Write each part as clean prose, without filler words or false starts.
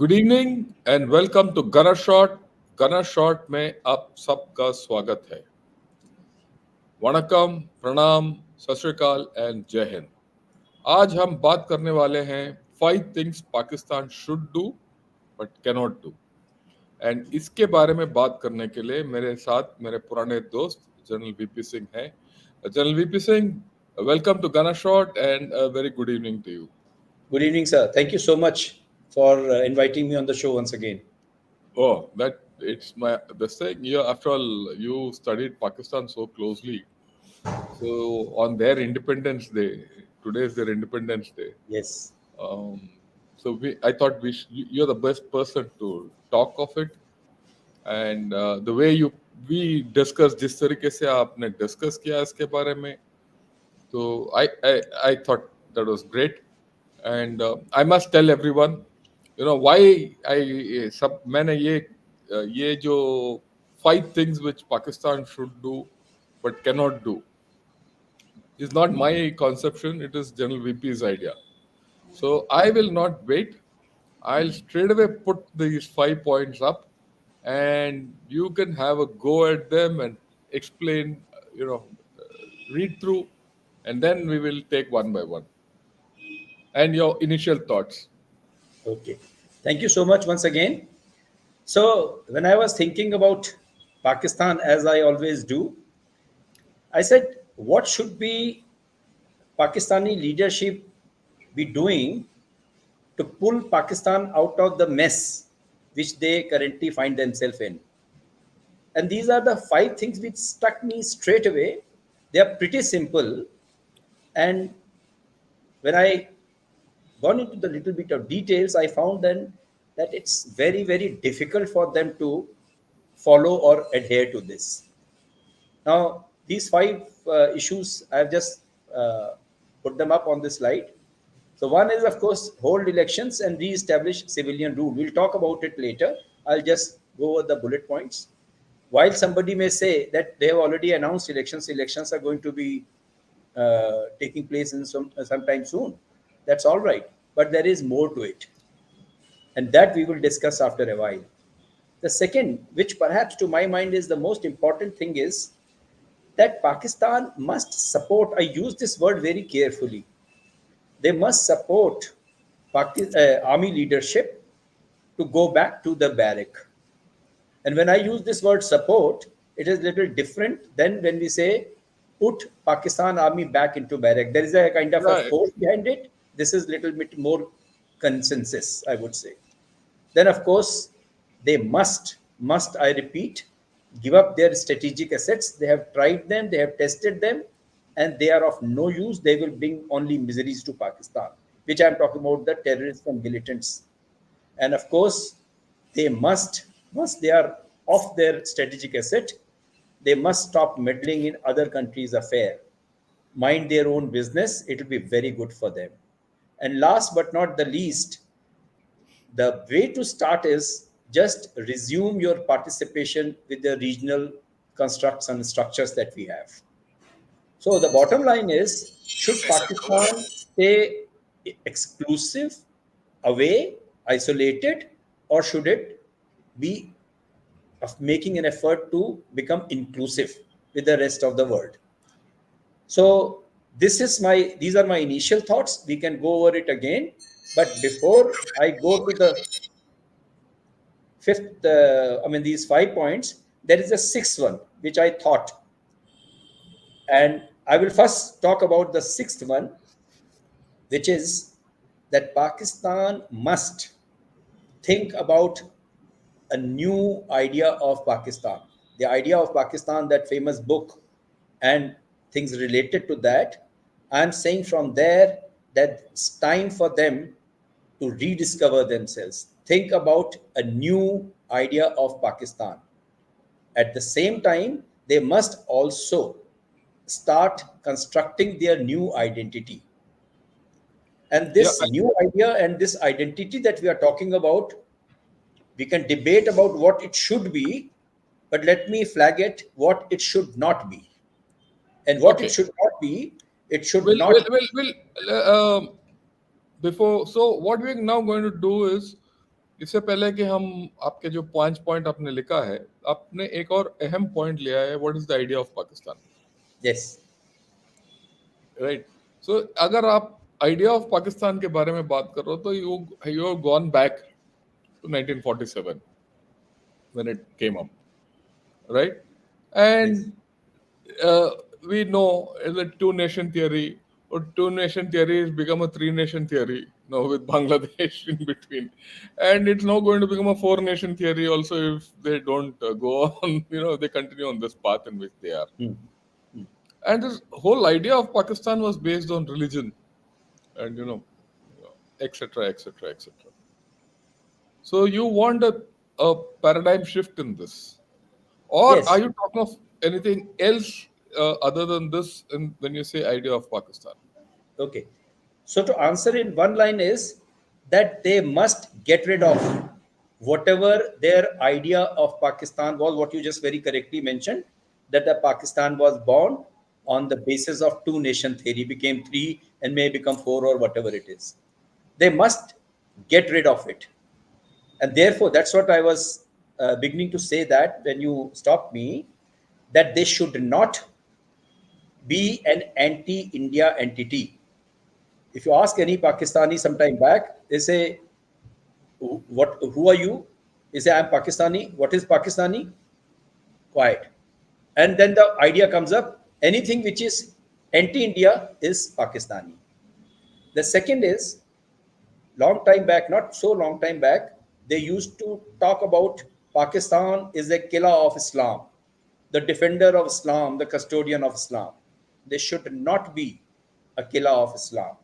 Good evening and welcome to गना shot. गना shot में आप सबका स्वागत है। वणकम, प्रणाम, सत श्री अकाल एंड जय हिंद। आज हम बात करने वाले हैं 5 things Pakistan should do but cannot do. And इसके बारे में बात करने के लिए मेरे साथ मेरे पुराने दोस्त जनरल वीपी सिंह हैं। General VP Singh, welcome to गना shot and very good evening to you. Good evening, sir. Thank you so much for inviting me on the show once again. Oh, that it's my the thing. Yeah, after all, you studied Pakistan so closely. So on their Independence Day, today is their Independence Day. Yes. Um, I thought you're the best person to talk of it, and the way we discuss जिस तरीके से आपने discuss किया इसके बारे में, तो I thought that was great, and I must tell everyone, why मैंने ये जो 5 things which Pakistan should do but cannot do is not my conception. It is General VP's idea. So I will not wait. I'll straight away put these 5 points up, and you can have a go at them and explain. Read through, and then we will take one by one. And your initial thoughts. Okay. Thank you so much once again. So, when I was thinking about Pakistan, as I always do, I said, what should be Pakistani leadership be doing to pull Pakistan out of the mess which they currently find themselves in? And these are the 5 things which struck me straight away. They are pretty simple. And when I gone into the little bit of details, I found then that it's very, very difficult for them to follow or adhere to this. Now, these 5 issues, I've just put them up on the slide. So one is, of course, hold elections and re-establish civilian rule. We'll talk about it later. I'll just go over the bullet points. While somebody may say that they have already announced elections are going to be taking place in sometime soon. That's all right. But there is more to it. And that we will discuss after a while. The second, which perhaps to my mind is the most important thing, is that Pakistan must support, I use this word very carefully, they must support army leadership to go back to the barrack. And when I use this word support, it is a little different than when we say put Pakistan army back into barrack. There is a kind of a force behind it. This is a little bit more consensus, I would say. Then, of course, they must, I repeat, give up their strategic assets. They have tried them, they have tested them, and they are of no use. They will bring only miseries to Pakistan, which I'm talking about the terrorists and militants. And of course, they must, once they are off their strategic asset, they must stop meddling in other countries' affairs. Mind their own business. It will be very good for them. And last but not the least, the way to start is just resume your participation with the regional constructs and structures that we have. So the bottom line is, should Pakistan stay exclusive, away, isolated, or should it be of making an effort to become inclusive with the rest of the world? So these are my initial thoughts. We can go over it again. But before I go to the fifth, these 5 points, there is a sixth one, which I thought. And I will first talk about the sixth one, which is that Pakistan must think about a new idea of Pakistan. The idea of Pakistan, that famous book and things related to that, I'm saying from there that it's time for them to rediscover themselves. Think about a new idea of Pakistan. At the same time, they must also start constructing their new identity. And this new idea and this identity that we are talking about, we can debate about what it should be, but let me flag it what it should not be. And what it should not be, it should not. Before, so what we're now going to do is इससे पहले कि हम आपके जो 5 point आपने लिखा है, आपने एक और अहम पॉइंट लिया है, what is the idea of Pakistan, Yes. Right? So अगर आप आइडिया ऑफ पाकिस्तान के बारे में बात कर रहे हो तो you you have gone back to 1947 when it came up, right? Yes. And uh, we know the two nation theory, or two nation theory has become a three nation theory now with Bangladesh in between, and it's now going to become a four nation theory also if they don't go on, they continue on this path in which they are. Hmm. Hmm. And this whole idea of Pakistan was based on religion and etc etc etc. So you want a paradigm shift in this, or are Yes. you talking of anything else other than this when you say idea of Pakistan? Okay. So to answer in one line is that they must get rid of whatever their idea of Pakistan was, what you just very correctly mentioned, that the Pakistan was born on the basis of two nation theory, became three and may become four or whatever it is. They must get rid of it. And therefore, that's what I was beginning to say that when you stopped me, that they should not be an anti-India entity. If you ask any Pakistani sometime back, they say, "What? Who are you?" They say, "I'm Pakistani." What is Pakistani? Quiet. And then the idea comes up: anything which is anti-India is Pakistani. The second is, long time back, not so long time back, they used to talk about Pakistan is a killer of Islam, the defender of Islam, the custodian of Islam. They should not be a killer of Islam.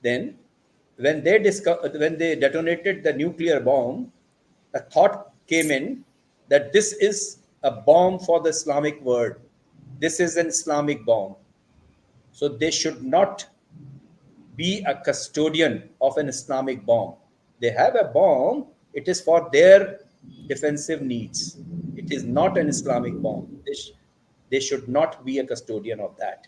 Then, when they detonated the nuclear bomb, a thought came in that this is a bomb for the Islamic world. This is an Islamic bomb. So they should not be a custodian of an Islamic bomb. They have a bomb, it is for their defensive needs. It is not an Islamic bomb. They should not be a custodian of that.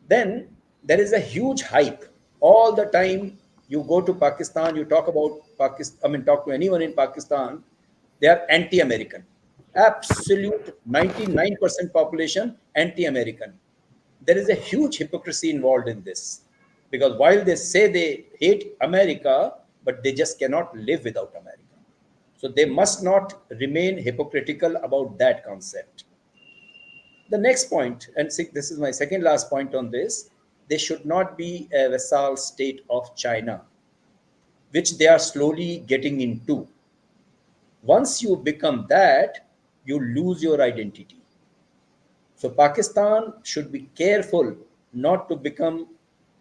Then there is a huge hype all the time. You go to Pakistan, you talk about Pakistan, I mean, talk to anyone in Pakistan, they are anti American. Absolute 99% population anti American. There is a huge hypocrisy involved in this because while they say they hate America, but they just cannot live without America. So they must not remain hypocritical about that concept. The next point, and this is my second last point on this, they should not be a vassal state of China, which they are slowly getting into. Once you become that, you lose your identity. So Pakistan should be careful not to become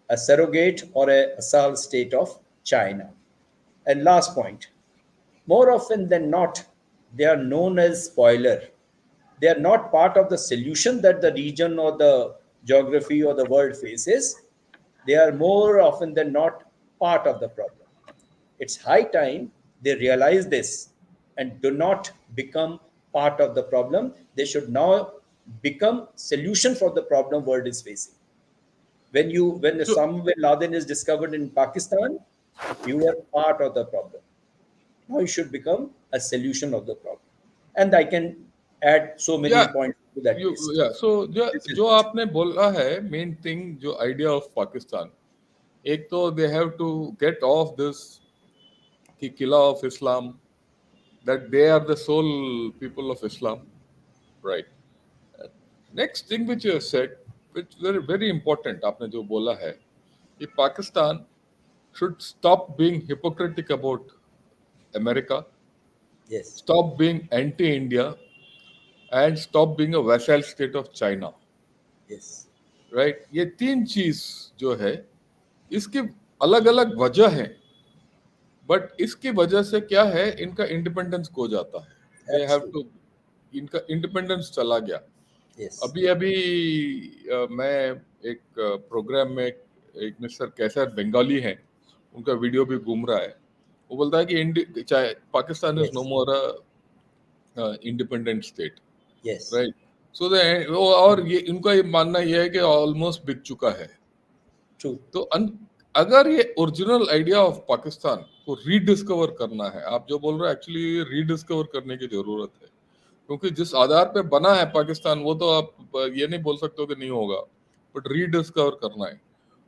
a surrogate or a vassal state of China. And last point, more often than not, they are known as spoiler. They are not part of the solution that the region or the geography or the world faces. They are more often than not part of the problem. It's high time they realize this and do not become part of the problem. They should now become solution for the problem world is facing. When So Osama bin Laden is discovered in Pakistan, you were part of the problem. Now you should become a solution of the problem. And I can add so many yeah, points to that list. so जो This is जो it. आपने बोला है main thing, जो idea of Pakistan, एक तो they have to get off this कि किला ऑफ Islam, that they are the sole people of Islam, right? Next thing which you have said, which very very important, आपने जो बोला है कि Pakistan should stop being hypocritic about America, Yes. stop being anti-India, and stop being a vassal state of China, Yes. right? ये तीन चीज जो है, इसकी अलग अलग वजह है, बट इसकी वजह से क्या है, इनका इंडिपेंडेंस खो जाता है, दे हैव Absolutely. टू, इनका इंडिपेंडेंस चला गया। Yes. अभी अभी मैं एक प्रोग्राम में एक मिस्टर कैसर बंगाली हैं, उनका वीडियो भी घूम रहा है, वो बोलता है कि चाहे Pakistan is no Yes. More independent state, Yes. Right? So और ये इनका ये मानना ये है कि ऑलमोस्ट बिक चुका है। True. तो अगर ये ओरिजिनल आइडिया ऑफ पाकिस्तान को रीडिस्कवर करना है, आप जो बोल रहे हो एक्चुअली रीडिस्कवर करने की जरूरत है, क्योंकि जिस आधार पे बना है पाकिस्तान वो तो आप ये नहीं बोल सकते हो कि नहीं होगा, बट रीडिस्कवर करना है।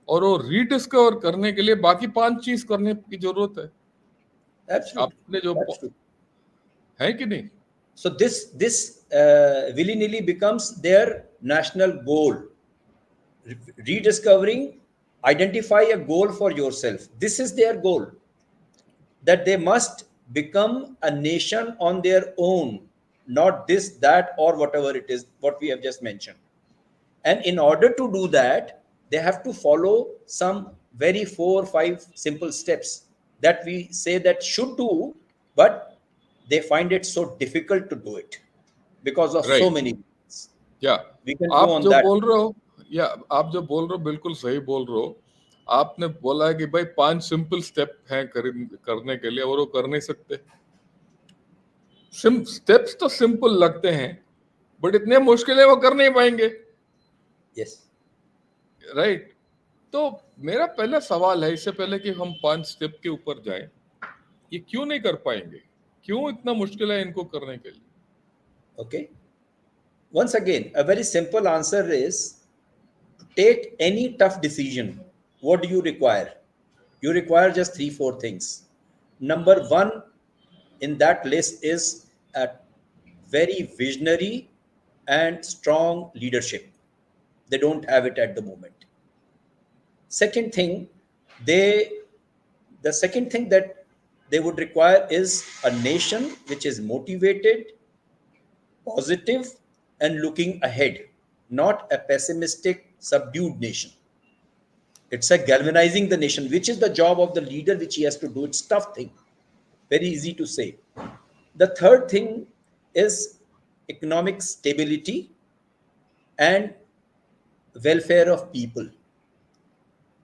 और वो रीडिस्कवर करने के लिए बाकी 5 चीज करने की जरूरत है। Absolutely. आपने जो That's true. है कि नहीं? So this willy-nilly becomes their national goal. Rediscovering, identify a goal for yourself. This is their goal, that they must become a nation on their own, not this, that, or whatever it is, what we have just mentioned. And in order to do that, they have to follow some very 4 or 5 simple steps that we say that should do, but they find it so difficult to do it because of so right. many things. या We can go आप on जो that. बोल रहे हो, या आप जो बोल रहे हो बिल्कुल सही बोल रहे हो। आपने बोला है कि भाई 5 सिंपल स्टेप हैं करने के लिए, और वो कर नहीं सकते। स्टेप्स तो सिंपल लगते हैं, बट इतने मुश्किल है वो कर नहीं पाएंगे। Yes. राइट। तो मेरा पहला सवाल है, इससे पहले कि हम 5 स्टेप के ऊपर जाएं, ये क्यों नहीं कर पाएंगे? क्यों इतना मुश्किल है इनको करने के लिए? Okay. Once again, a very simple answer is to take any tough decision. What do you require? You require just 3 or 4 things. Number one in that list is a very visionary and strong leadership. They don't have it at the moment. Second thing, they the second thing that they would require is a nation which is motivated, positive, and looking ahead, not a pessimistic, subdued nation. It's a galvanizing the nation, which is the job of the leader, which he has to do. It's tough thing, very easy to say. The third thing is economic stability and welfare of people.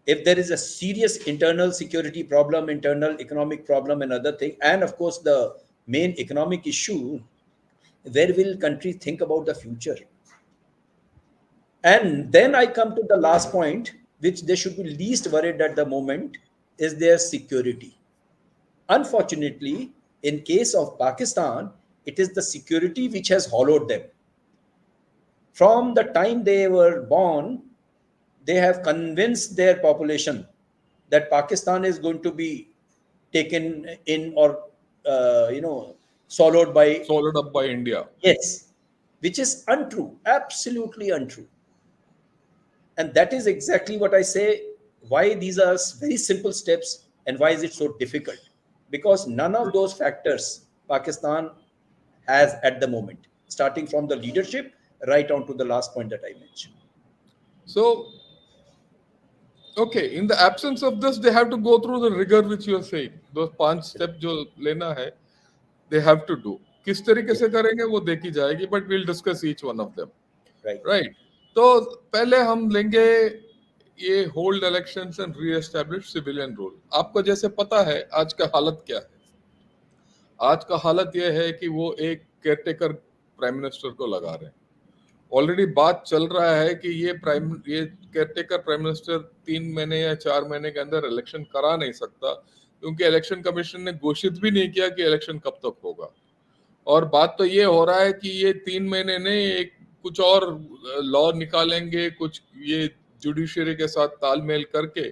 If there is a serious internal security problem, internal economic problem, and other thing, and of course the main economic issue, where will country think about the future? And then I come to the last point, which they should be least worried at the moment, is their security. Unfortunately, in case of Pakistan, it is the security which has hollowed them. From the time they were born, they have convinced their population that Pakistan is going to be taken in or swallowed by. Followed up by India. Yes, which is untrue, absolutely untrue. And that is exactly what I say, why these are very simple steps and why is it so difficult? Because none of those factors Pakistan has at the moment, starting from the leadership right on to the last point that I mentioned. So, okay, in the absence of this, they have to go through the rigor which you are saying. Those 5 step जो लेना है, they have to do. किस तरीके Yes, से करेंगे वो देखी जाएगी, but we'll discuss each one of them. right. Right. तो पहले हम लेंगे ये hold elections and reestablish civilian rule. आपको जैसे पता है आज का हालत क्या है? आज का हालत ये है कि वो एक केयरटेकर प्राइम मिनिस्टर को लगा रहे हैं। ऑलरेडी बात चल रहा है कि ये केयरटेकर प्राइम मिनिस्टर 3 महीने या 4 महीने के अंदर इलेक्शन करा नहीं सकता, क्योंकि इलेक्शन कमीशन ने घोषित भी नहीं किया कि इलेक्शन कब तक होगा। और बात तो ये हो रहा है कि ये 3 महीने ने एक कुछ और लॉ निकालेंगे, कुछ ये जुडिशरी के साथ तालमेल करके,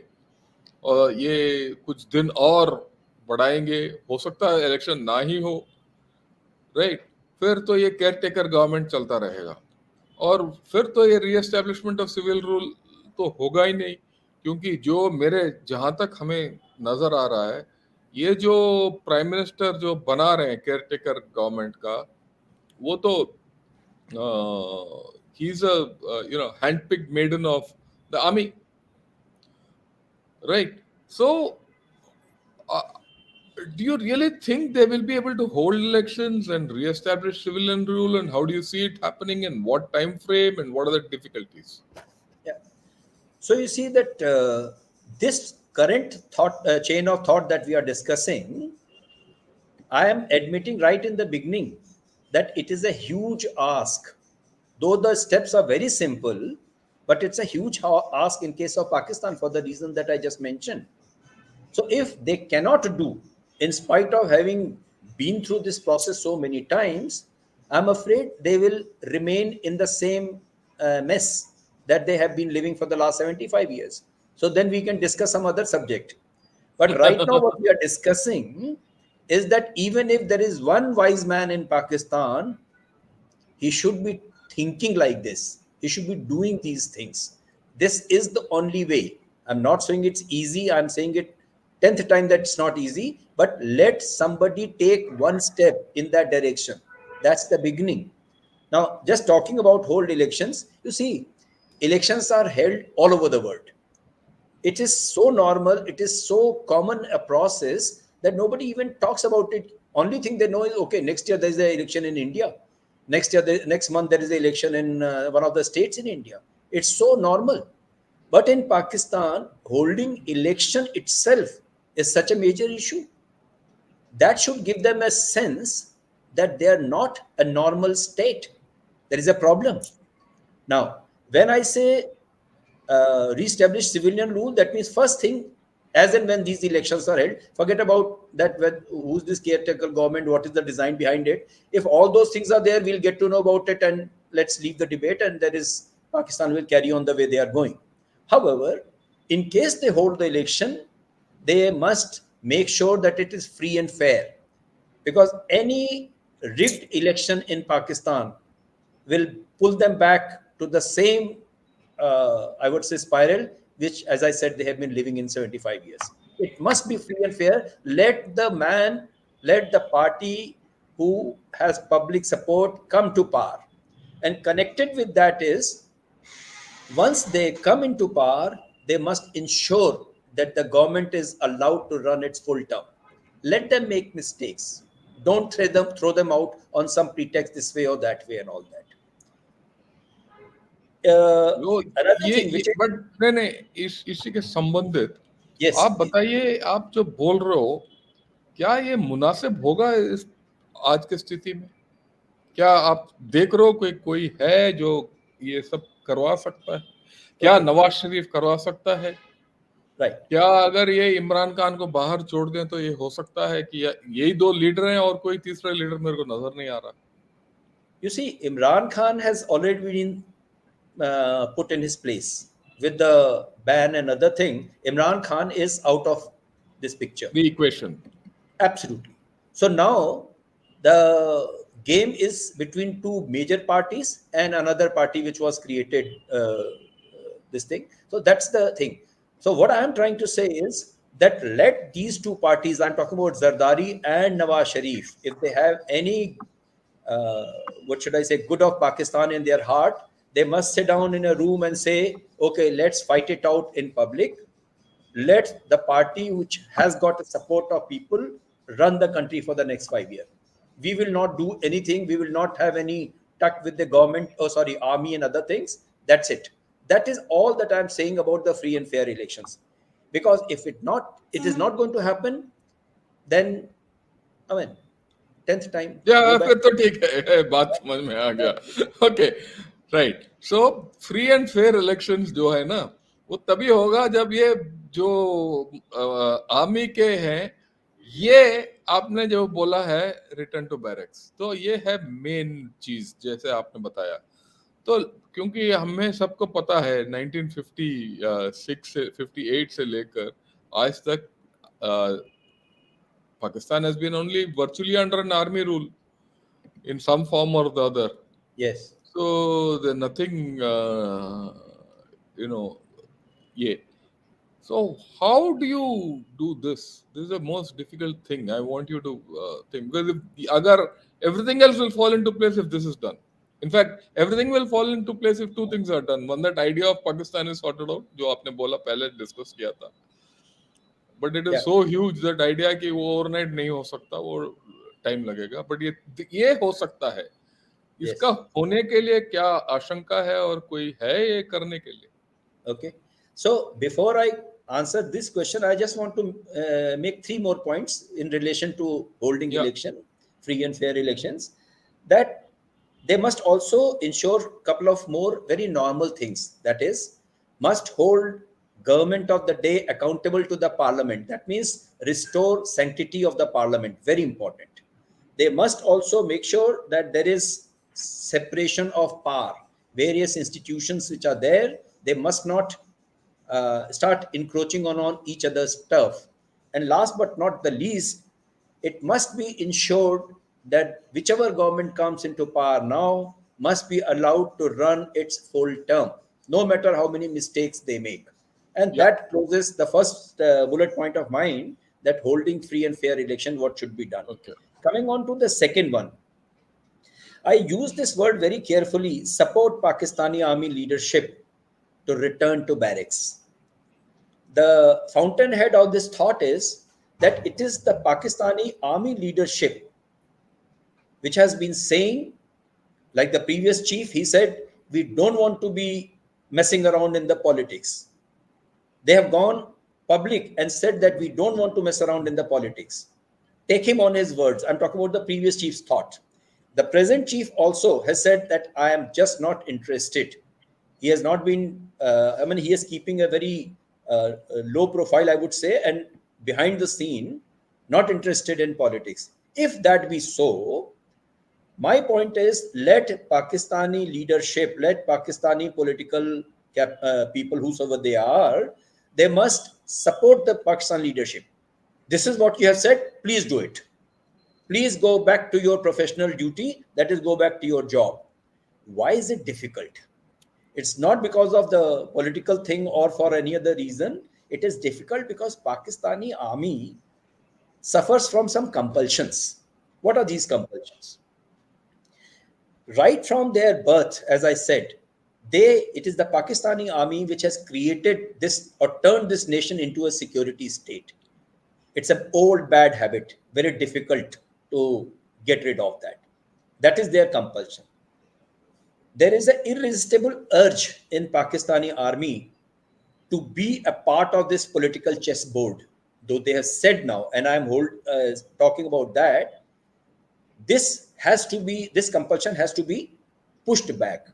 और ये कुछ दिन और बढ़ाएंगे। हो सकता है इलेक्शन ना ही हो। राइट। फिर तो ये केयर टेकर गवर्नमेंट चलता रहेगा, और फिर तो ये रीएस्टेब्लिशमेंट ऑफ सिविल रूल तो होगा ही नहीं, क्योंकि जो मेरे जहां तक हमें नजर आ रहा है, ये जो प्राइम मिनिस्टर जो बना रहे हैं केयर टेकर गवर्नमेंट का, वो तो he is a handpicked maiden of the army, right? So uh, do you really think they will be able to hold elections and re-establish civilian rule, and how do you see it happening, in what time frame, and what are the difficulties? Yeah. So you see that this current thought chain of thought that we are discussing, I am admitting right in the beginning that it is a huge ask. Though the steps are very simple, but it's a huge ask in case of Pakistan for the reason that I just mentioned. So if they cannot do, in spite of having been through this process so many times, I'm afraid they will remain in the same mess that they have been living for the last 75 years. So then we can discuss some other subject. But right now, what we are discussing is that even if there is one wise man in Pakistan, he should be thinking like this. He should be doing these things. This is the only way. I'm not saying it's easy. I'm saying it 10th time that it's not easy. But let somebody take one step in that direction. That's the beginning. Now, just talking about hold elections, you see, elections are held all over the world. It is so normal, it is so common a process that nobody even talks about it. Only thing they know is, okay, next year there is an election in India, next month there is an election in one of the states in India. It's so normal. But in Pakistan, holding election itself is such a major issue that should give them a sense that they are not a normal state. There is a problem. Now, when I say re-establish civilian rule, that means first thing, as and when these elections are held, forget about that, who's this caretaker government, what is the design behind it. If all those things are there, we'll get to know about it, and let's leave the debate, and there is Pakistan will carry on the way they are going. However, in case they hold the election, they must make sure that it is free and fair, because any rigged election in Pakistan will pull them back to the same, I would say, spiral, which, as I said, they have been living in 75 years. It must be free and fair. Let the party who has public support come to power. And connected with that is, once they come into power, they must ensure that the government is allowed to run its full term. Let them make mistakes. Don't throw them out on some pretext this way or that way and all that. वो Another thing ये which is, but नहीं नहीं इसी के संबंधित yes, आप बताइए, आप जो बोल रहे हो क्या ये मुनासिब होगा इस आज की स्थिति में? क्या आप देख रहे हो कोई कोई है जो ये सब करवा सकता है? क्या okay, नवाज शरीफ करवा सकता है? right. क्या अगर ये इमरान खान को बाहर छोड़ दें तो ये हो सकता है कि यही दो लीडर हैं और कोई तीसरा लीडर मेरे को नजर नहीं आ रहा? You see, Imran Khan has already been put in his place with the ban and other thing. Imran Khan is out of this picture. The equation. Absolutely. So now the game is between two major parties and another party which was created, this thing. So that's the thing. So what I am trying to say is that let these two parties, I'm talking about Zardari and Nawaz Sharif, if they have any, uh, what should I say, good of Pakistan in their heart, they must sit down in a room and say, okay, let's fight it out in public. Let the party which has got the support of people run the country for the next 5 years. We will not do anything. We will not have any tuck with the government, oh sorry, army and other things. That's it. That is all that I'm saying about the free and fair elections. Because if it is not going to happen, then I mean, 10th time, या go back. फिर तो ठीक है, बात समझ में आ गया. Okay, right. So free and fair elections जो है ना, वो तभी होगा जब ये जो आर्मी के हैं, ये आपने जो बोला है रिटर्न टू बैरक्स, तो ये है मेन चीज जैसे आपने बताया. तो क्योंकि हमें सबको पता है 1956 से 58 से लेकर आज तक Pakistan has been only virtually under an army rule in some form or the other. Yes. So there's nothing, you know, yeah. So how do you do this? This is the most difficult thing. I want you to think, because if the other everything else will fall into place if this is done. In fact, everything will fall into place if two things are done. One, that idea of Pakistan is sorted out, जो आपने बोला पहले discuss किया था. But it is Yeah. So huge that idea कि वो overnight नहीं हो सकता, वो टाइम लगेगा. बट ये हो सकता है. इसका Yes. होने के लिए क्या आशंका है और कोई है ये करने के लिए? Okay. So before I answer this question, I just want to make three more points in relation to holding या election, free and fair elections. That They must also ensure a couple of more very normal things. That is, must hold government of the day accountable to the parliament. That means restore sanctity of the parliament. Very important. They must also make sure that there is separation of power. Various institutions which are there, they must not start encroaching on each other's turf. And last but not the least, it must be ensured that whichever government comes into power now must be allowed to run its full term, no matter how many mistakes they make. And Yeah. that closes the first bullet point of mine, that holding free and fair election, what should be done. Okay. Coming on to the second one, I use this word very carefully, support Pakistani army leadership to return to barracks. The fountainhead of this thought is that it is the Pakistani army leadership which has been saying, like the previous chief, he said, we don't want to be messing around in the politics. They have gone public and said that we don't want to mess around in the politics. Take him on his words. I'm talking about the previous chief's thought. The present chief also has said that I am just not interested. He has not been, he is keeping a very low profile, I would say, and behind the scene, not interested in politics. If that be so, my point is, let Pakistani leadership, let Pakistani political people, whosoever they must support the Pakistan leadership. This is what you have said. Please do it. Please go back to your professional duty. That is, go back to your job. Why is it difficult? It's not because of the political thing or for any other reason. It is difficult because Pakistani army suffers from some compulsions. What are these compulsions? Right from their birth, as I said, it is the Pakistani army which has created this or turned this nation into a security state. It's an old bad habit, very difficult to get rid of that. That is their compulsion. There is an irresistible urge in Pakistani army to be a part of this political chessboard. Though they have said now, and I'm talking about that, this compulsion has to be pushed back.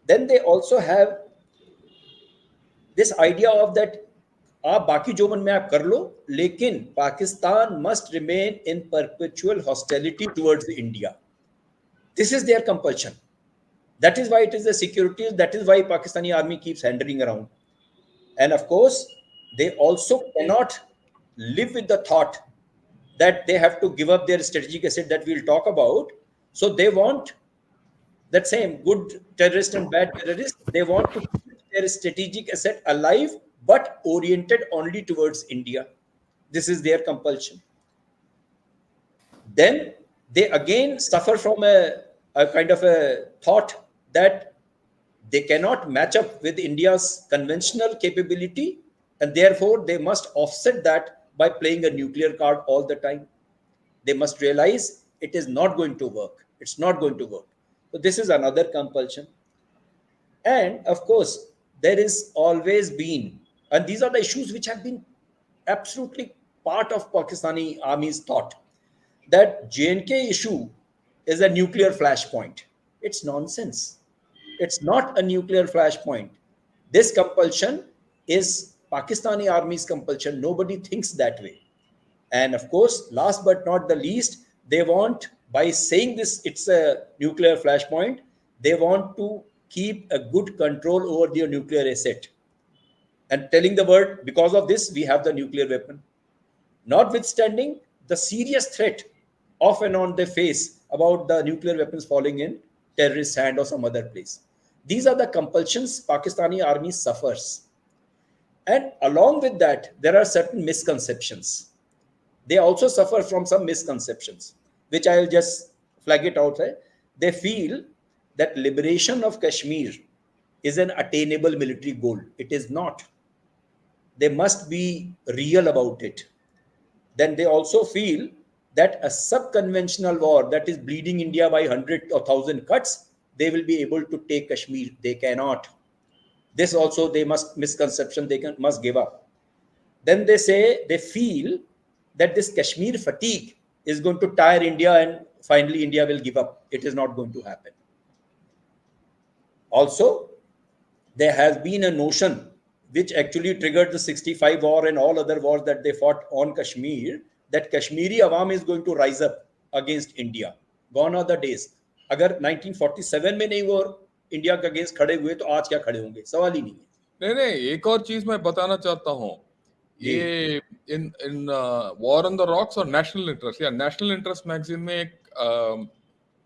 Then they also have this idea of that आप बाकी जो मन में आप कर लो, लेकिन Pakistan must remain in perpetual hostility towards India. This is their compulsion. That is why it is the security. That is why Pakistani army keeps handling around. And of course, they also cannot live with the thought that they have to give up their strategic asset that we'll talk about. So they want that same good terrorist and bad terrorist. They want to keep their strategic asset alive, but oriented only towards India. This is their compulsion. Then they again suffer from a kind of a thought that they cannot match up with India's conventional capability, and therefore they must offset that by playing a nuclear card all the time. They must realize it is not going to work. It's not going to work. So this is another compulsion. And of course, there is always been, and these are the issues which have been absolutely part of Pakistani army's thought, that JNK issue is a nuclear flashpoint. It's nonsense. It's not a nuclear flashpoint. This compulsion is Pakistani army's compulsion. Nobody thinks that way. And of course, last but not the least, they want, by saying this, it's a nuclear flashpoint, they want to keep a good control over their nuclear asset. And telling the world, because of this, we have the nuclear weapon. Notwithstanding the serious threat off and on they face about the nuclear weapons falling in terrorist hand or some other place. These are the compulsions Pakistani army suffers. And along with that, there are certain misconceptions. They also suffer from some misconceptions, which I will just flag it out. They feel that liberation of Kashmir is an attainable military goal. It is not. They must be real about it. Then they also feel that a sub-conventional war that is bleeding India by 100 or 1,000 cuts, they will be able to take Kashmir. They cannot. This also they must give up. Then they feel that this Kashmir fatigue is going to tire India and finally India will give up. It is not going to happen. Also, there has been a notion which actually triggered the 65 war and all other wars that they fought on Kashmir, that Kashmiri Awam is going to rise up against India. Gone are the days. अगर 1947 में नहीं वो India के against खड़े हुए तो आज क्या खड़े होंगे, सवाल ही नहीं है। नहीं नहीं, एक और चीज मैं बताना चाहता हूँ, जी ये in war on the rocks और नेशनल इंटरेस्ट, या नेशनल इंटरेस्ट मैगजीन में एक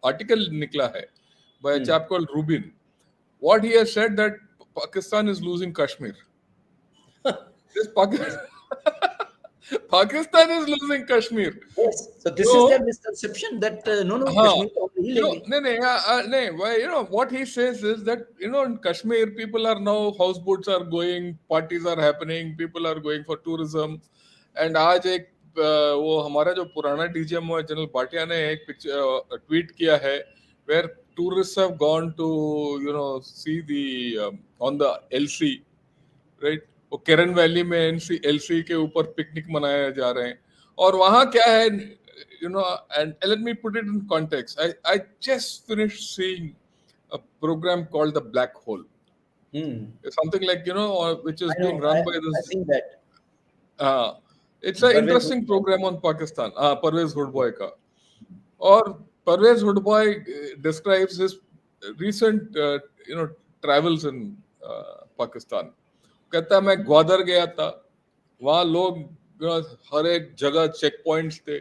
आर्टिकल निकला है by a chap called Rubin. What he has said that Pakistan is losing Kashmir. This Pakistan is losing Kashmir. yes, so this So, is their misconception that no हाँ, Kashmir को नहीं you know, लेंगे। नहीं, why, you know, what he says is that, you know, in Kashmir, people are now, houseboats are going, parties are happening, people are going for tourism. And आज एक वो हमारा जो पुराना डीजीएम है जनरल भाटिया ने एक पिक्चर ट्वीट किया है, where tourists have gone to, you know, see the on the LC, right? वो केरन वैली में एलसी के ऊपर पिकनिक मनाए जा रहे हैं, और वहां क्या है, you know, and let me put it in context. I just finished seeing a program called The Black Hole. It's something like, you know, which is I being know, run by I this. think that It's an Parvez interesting program on Pakistan. Parvez Hoodboy का. और Parvez Hoodboy describes his recent, you know, travels in Pakistan. कहता है मैं ग्वादर गया था, वहाँ लोग, you know, हर एक जगह चेक पॉइंट्स थे,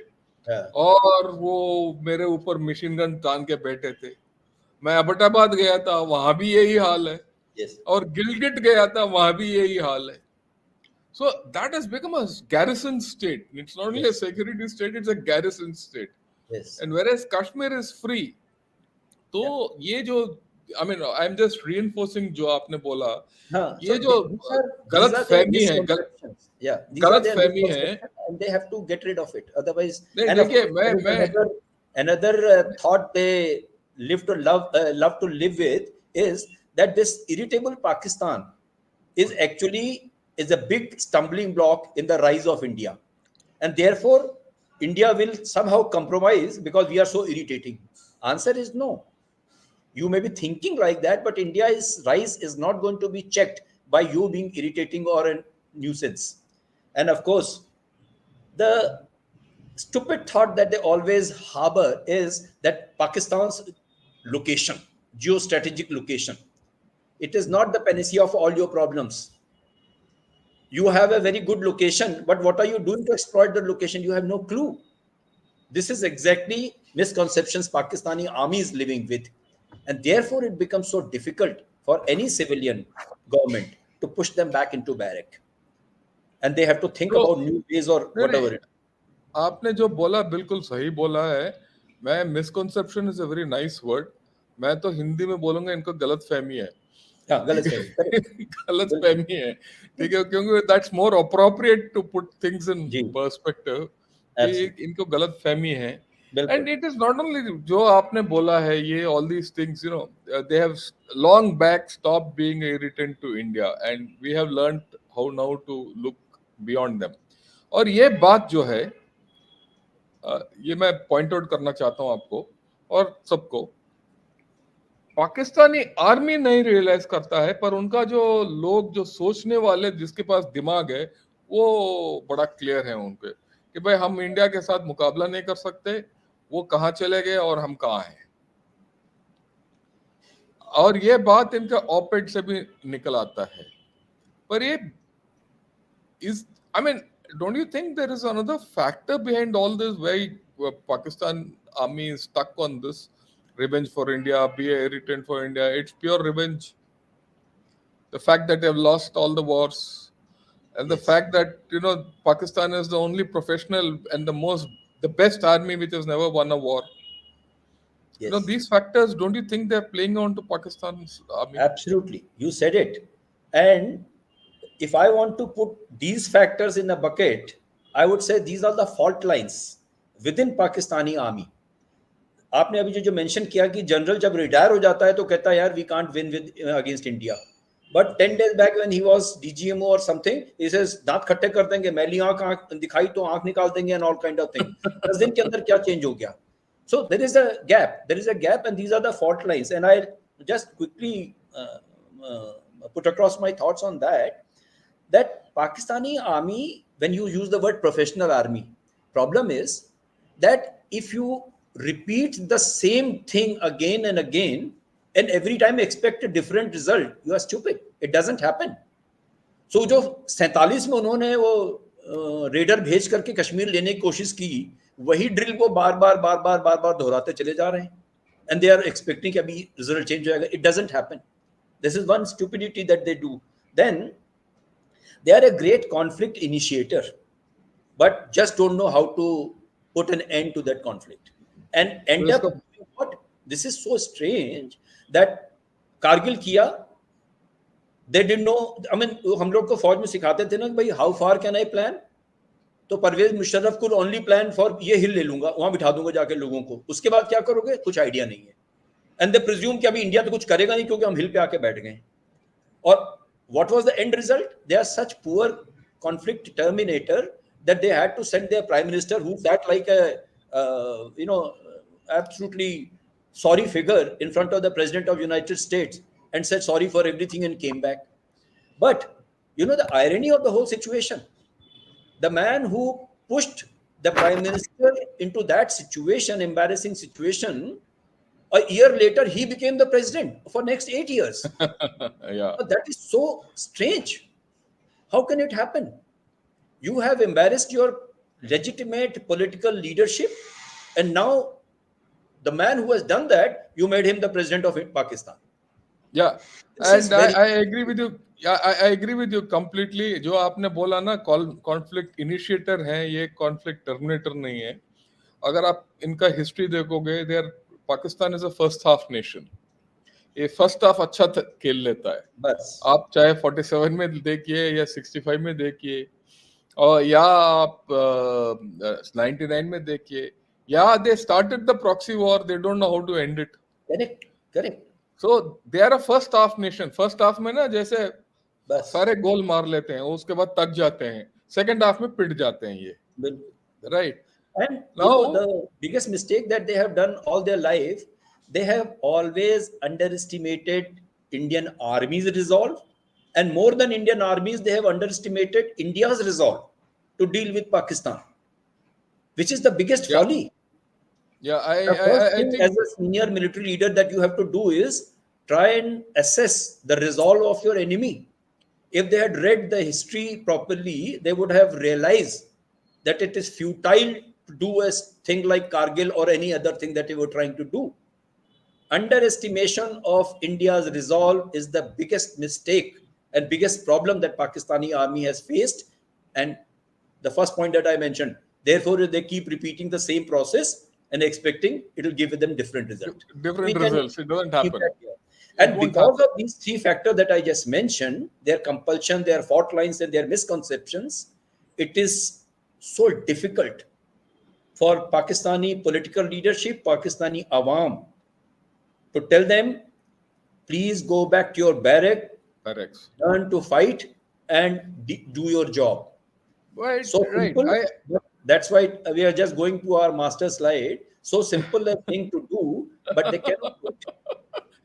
और वो मेरे ऊपर मशीन गन तान के बैठे थे। मैं अबटाबाद गया था, वहां भी यही हाल है, yes, और गिलगिट गया था, वहां भी यही हाल है। So that has become a garrison state. It's not only a security state, it's a garrison state. yes, And whereas Kashmir is free, तो ये जो, I mean, I'm just reinforcing जो आपने बोला, हाँ, ये so जो these गलत are their फहमी है, misconceptions. Yeah, these are गलत their फहमी है। misconceptions, and they have to get rid of it. Otherwise, नहीं and of देखिए, course, there is मैं another thought they love to live with is that this irritable Pakistan is actually is a big stumbling block in the rise of India, and therefore India will somehow compromise because we are so irritating. Answer is no. You may be thinking like that, but India's rise is not going to be checked by you being irritating or a nuisance. And of course, the stupid thought that they always harbor is that Pakistan's location, geostrategic location, it is not the panacea of all your problems. You have a very good location, but what are you doing to exploit the location? You have no clue. This is exactly misconceptions Pakistani army is living with. And therefore, it becomes so difficult for any civilian government to push them back into barrack. And they have to think तो about new ways or नहीं whatever नहीं, it is. आपने जो बोला बिल्कुल सही बोला है। मैं misconception is a very nice word, मैं तो हिंदी में बोलूंगा इनको गलत फहमी है। हाँ, गलत फहमी, correct. गलत बिल्कुल। फहमी है, ठीक है, क्योंकि that's more appropriate to put things in जी, पर्सपेक्टिव कि absolutely. इनको गलत फहमी है। बिल्कुल। And it is not only जो आपने बोला है, ये all these things, you know, they have long back stop being irritant to India, and we have learned how now to look beyond them. और ये बात जो है, ये मैं पॉइंट आउट करना चाहता हूं आपको और सबको, पाकिस्तानी आर्मी नहीं रियलाइज करता है, पर उनका जो लोग, जो सोचने वाले, जिसके पास दिमाग है, वो बड़ा क्लियर है उनके कि भाई हम इंडिया के साथ मुकाबला नहीं कर सकते, वो कहाँ चले गए और हम कहाँ हैं। और ये बात इनका ऑपेड से भी निकल आता है। पर ये is, I mean, don't you think there is another factor behind all this, why Pakistan army is stuck on this revenge for India, be a irritant for India? It's pure revenge. The fact that they've lost all the wars, and the Yes. fact that, you know, Pakistan is the only professional and the best army which has never won a war. You know, Yes. these factors, don't you think they're playing on to Pakistan's army? Absolutely. You said it. And if I want to put these factors in a bucket, I would say these are the fault lines within Pakistani army. आपने अभी जो mention किया कि general जब retire हो जाता है तो कहता है यार we can't win with against India, but 10 days back when he was DGMO or something, he says दांत खट्टे कर देंगे, मैली आंख दिखाई तो आंख निकाल देंगे and all kind of thing. 10 दिन के अंदर क्या चेंज हो गया? So there is a gap and these are the fault lines, and I'll just quickly put across my thoughts on that. That Pakistani army, when you use the word professional army, problem is that if you repeat the same thing again and again, and every time expect a different result, you are stupid. It doesn't happen. सो जो 47 में उन्होंने वो raider भेज करके कश्मीर लेने की कोशिश की, वही ड्रिल को बार बार बार बार बार बार दोहराते चले जा रहे हैं, एंड दे आर एक्सपेक्टिंग कि अभी रिजल्ट चेंज हो जाएगा. It doesn't happen. This is one stupidity that they do. Then they are a great conflict initiator, but just don't know how to put an end to that conflict and end up doing what. This is so strange that Kargil किया, they didn't know. I mean, हम लोग को फौज में सिखाते थे ना भाई, how far can I plan. तो Parvez Musharraf could only plan for ये हिल ले लूंगा, वहां बिठा दूंगा जाके लोगों को, उसके बाद क्या करोगे, कुछ आइडिया नहीं है. एंड दे प्रिज्यूम कि अभी इंडिया तो कुछ करेगा नहीं क्योंकि हम हिल पे आके बैठ गए. और what was the end result? They are such poor conflict terminator that they had to send their prime minister, who sat like a absolutely sorry figure in front of the president of United States and said sorry for everything and came back. But the irony of the whole situation, the man who pushed the prime minister into that situation, embarrassing situation, a year later he became the president for next 8 years. Yeah, that is so strange. How can it happen? You have embarrassed your legitimate political leadership, and now the man who has done that, you made him the president of Pakistan. Yeah, and I agree with you. Yeah, I agree with you completely. जो आपने बोला ना, conflict initiator हैं, ये conflict terminator नहीं है. अगर आप इनका history देखोगे, Pakistan is a first half nation. ये फर्स्ट हाफ अच्छा खेल लेता है. बस आप चाहे 47 में देखिए या 65 में देखिए, और या आप 99 में देखिए, या they started the proxy war, they don't know how to end it. Correct. So they are a first half nation. First half में ना जैसे बस सारे गोल मार लेते हैं, उसके बाद थक जाते हैं, सेकंड हाफ में पिट जाते हैं ये. Right. And the biggest mistake that they have done all their life, they have always underestimated Indian Army's resolve, and more than Indian armies, they have underestimated India's resolve to deal with Pakistan, which is the biggest folly. Yeah, the first thing think as a senior military leader that you have to do is try and assess the resolve of your enemy. If they had read the history properly, they would have realized that it is futile to do a thing like Kargil or any other thing that they were trying to do. Underestimation of India's resolve is the biggest mistake and biggest problem that Pakistani army has faced. And the first point that I mentioned, therefore they keep repeating the same process and expecting it will give them different results. It doesn't happen. And because of these three factors that I just mentioned, their compulsion, their fault lines, and their misconceptions, it is so difficult for Pakistani political leadership, Pakistani awam, to tell them, please go back to your barracks, learn to fight, and do your job. Right, so right. Simple, that's why we are just going to our master slide. So simple a thing to do, but they cannot do it.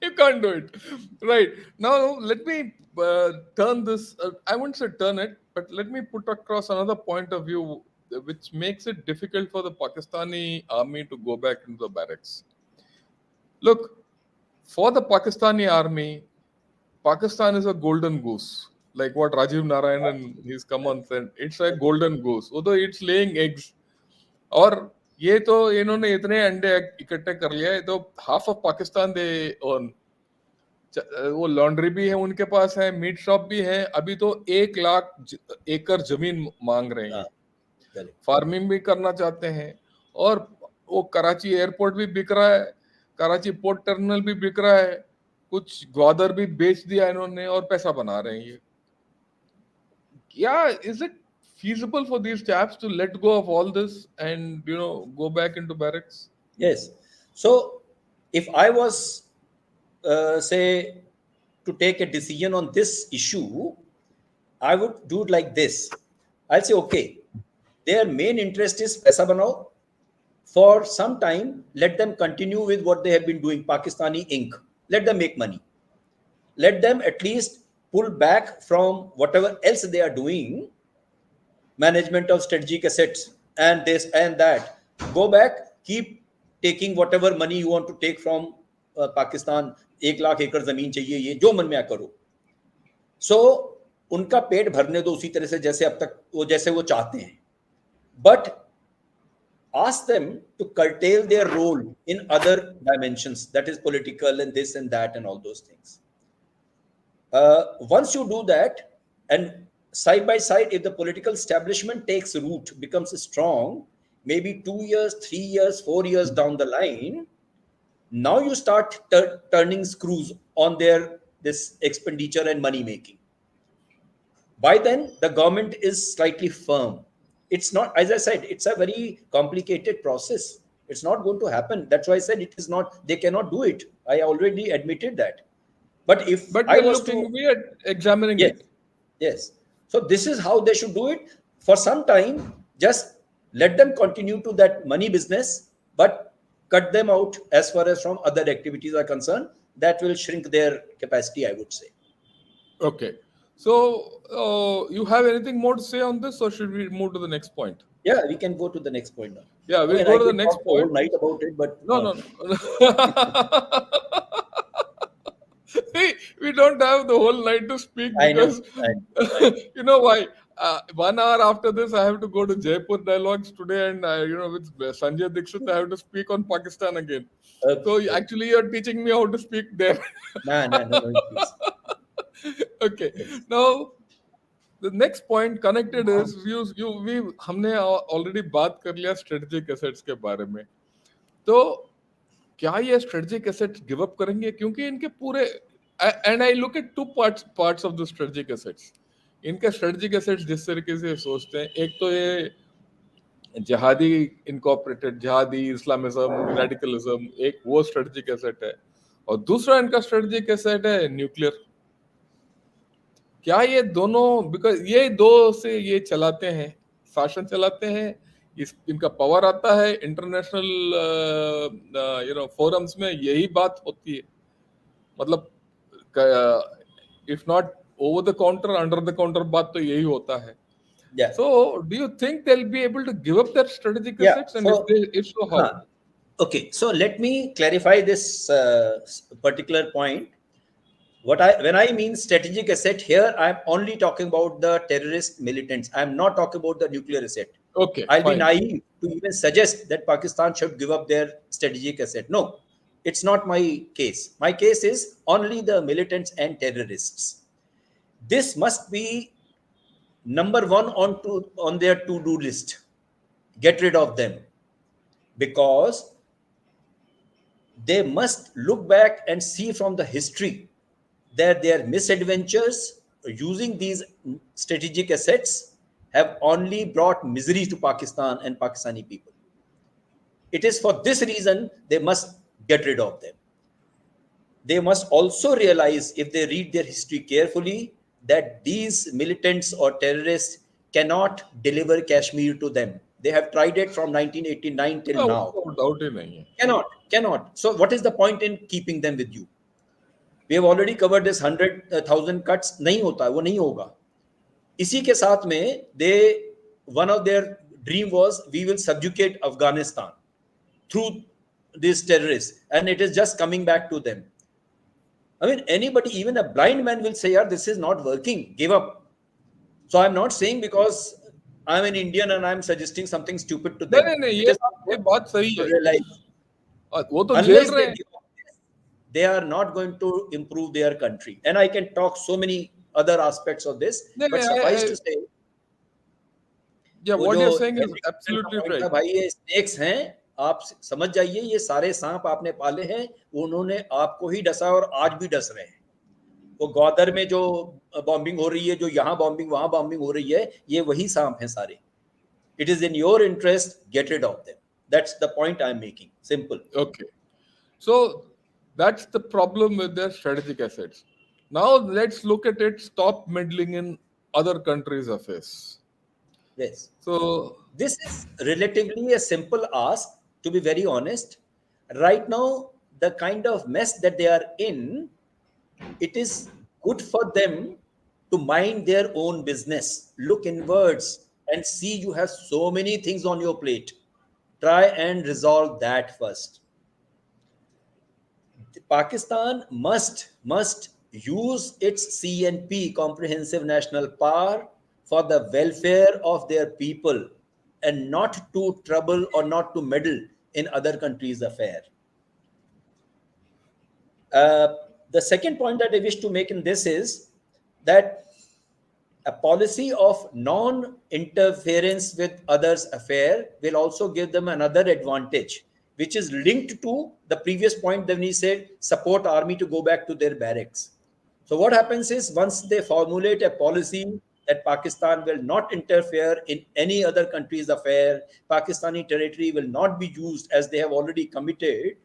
You can't do it. Right. Now, let me turn this, I wouldn't say turn it, but let me put across another point of view which makes it difficult for the Pakistani army to go back into the barracks. Look, for the Pakistani army, Pakistan is a golden goose. Like what Rajiv Narayanan, he's come on said, it's a golden goose. Although it's laying eggs. और ये तो इन्होंने इतने अंडे इकट्ठे कर लिया है, तो half of Pakistan they own. वो लॉन्ड्री भी है उनके पास, है मीट शॉप भी है. अभी तो 1 लाख एकड़ जमीन मांग रहे हैं, फार्मिंग भी करना चाहते हैं, और वो कराची एयरपोर्ट भी बिक रहा है, कराची पोर्ट टर्मिनल भी बिक रहा है, कुछ ग्वादर भी बेच दिया इन्होंने और पैसा बना रहे हैं ये. क्या is it feasible for these chaps to let go of all this and go back into barracks? Yes. So if I was say to take a decision on this issue, I would do it like this. I'll say, okay, their main interest is paisa banao. For some time, let them continue with what they have been doing, Pakistani Inc. Let them make money. let them at least pull back from whatever else they are doing, management of strategic assets and this and that. Go back, keep taking whatever money you want to take from Pakistan. 1 lakh एकड़ जमीन चाहिए, ये जो मन में आ करो. सो उनका पेट भरने दो उसी तरह से जैसे अब तक वो जैसे वो चाहते हैं. But ask them to curtail their role in other dimensions, that is political and this and that and all those things. Once you do that, and side by side, if the political establishment takes root, becomes strong, maybe 2 years, 3 years, 4 years down the line, now you start turning screws on their this expenditure and money making. By then, the government is slightly firm. It's not, as I said, it's a very complicated process. It's not going to happen. That's why I said it is not, they cannot do it. I already admitted that. But if But I we're was looking, to, we are examining yes, it. yes. So this is how they should do it. For some time, just let them continue to that money business, but cut them out as far as from other activities are concerned. That will shrink their capacity, I would say. Okay. So, you have anything more to say on this, or should we move to the next point? Yeah, we can go to the next point now. Yeah, I we'll mean, go I to the could next talk the whole point. night about it, but No, no, no. We don't have the whole night to speak I know, because I know. you know why? 1 hour after this, I have to go to Jaipur Dialogues today, and with Sanjay Dixit, I have to speak on Pakistan again. So Okay. actually, you're teaching me how to speak there. Nah, nah, no, no issues. Okay. Yes. Now, the next point connected is we हमने already बात कर लिया strategic assets के बारे में. तो क्या ये strategic assets give up करेंगे? क्योंकि इनके पूरे and I look at two parts of the strategic assets. इनके strategic assets जिस तरीके से सोचते हैं, एक तो ये जिहादी इनकॉर्पोरेटेड, जिहादी इस्लामिज्म, रेडिकलिज्म, एक वो strategic asset है, और दूसरा इनका strategic asset है न्यूक्लियर. क्या ये दोनों, बिकॉज ये दो से ये चलाते हैं, शासन चलाते हैं, इनका पावर आता है इंटरनेशनल फोरम्स में, यही बात होती है. मतलब if not over the counter, under the counter बात तो यही होता है. Yeah. So do you think they'll be able to give up their strategic Yeah. assets, and if so, how? Okay, so let me clarify this particular point. When I mean strategic asset here, I'm only talking about the terrorist militants. I'm not talking about the nuclear asset. Okay, I'll be fine. naive to even suggest that Pakistan should give up their strategic asset. No, it's not my case. My case is only the militants and terrorists. This must be number one on their to-do list. Get rid of them, because they must look back and see from the history that their misadventures using these strategic assets have only brought misery to Pakistan and Pakistani people. It is for this reason they must get rid of them. They must also realize, if they read their history carefully, that these militants or terrorists cannot deliver Kashmir to them. They have tried it from 1989 till now. Doubt ही नहीं है. Cannot. So what is the point in keeping them with you? We have already covered this 100,000 cuts. नहीं होता, वो नहीं होगा. इसी के साथ में one of their dream was, we will subjugate Afghanistan through these terrorists, and it is just coming back to them. I mean, anybody, even a blind man will say, "Yeah, this is not working. Give up." So I'm not saying because I'm an Indian and I'm suggesting something stupid to them. नहीं, It is ये बात सही to है. realize. वो तो झेल Unless रहे they हैं. give up this, they are not going to improve their country. And I can talk so many other aspects of this, नहीं, but suffice to say, yeah, वो what जो you're saying is Henry Kissinger absolutely का point था, right. भाई ये snakes हैं, आप समझ जाइए, ये सारे सांप आपने पाले हैं, उन्होंने आपको ही डसा और आज भी डस रहे हैं. वो ग्वादर में जो बॉम्बिंग हो रही है, जो यहाँ बॉम्बिंग वहां बॉम्बिंग हो रही है, ये वही सांप हैं सारे. It is in your interest, get rid of them. That's the point I'm making. Simple. Okay. So that's the problem with their strategic assets. Now let's look at it. Stop meddling in other countries' affairs. Yes. So This is relatively a simple ask, to be very honest. Right now, the kind of mess that they are in, It is good for them to mind their own business, look inwards, and see you have so many things on your plate. Try and resolve that first. Pakistan must use its CNP, Comprehensive National Power, for the welfare of their people and not to trouble or not to meddle in other countries' affair. Uh, the second point that I wish to make in this is that a policy of non-interference with others' affair will also give them another advantage, which is linked to the previous point that he said, support army to go back to their barracks. So what happens is once they formulate a policy that Pakistan will not interfere in any other country's affair, Pakistani territory will not be used as they have already committed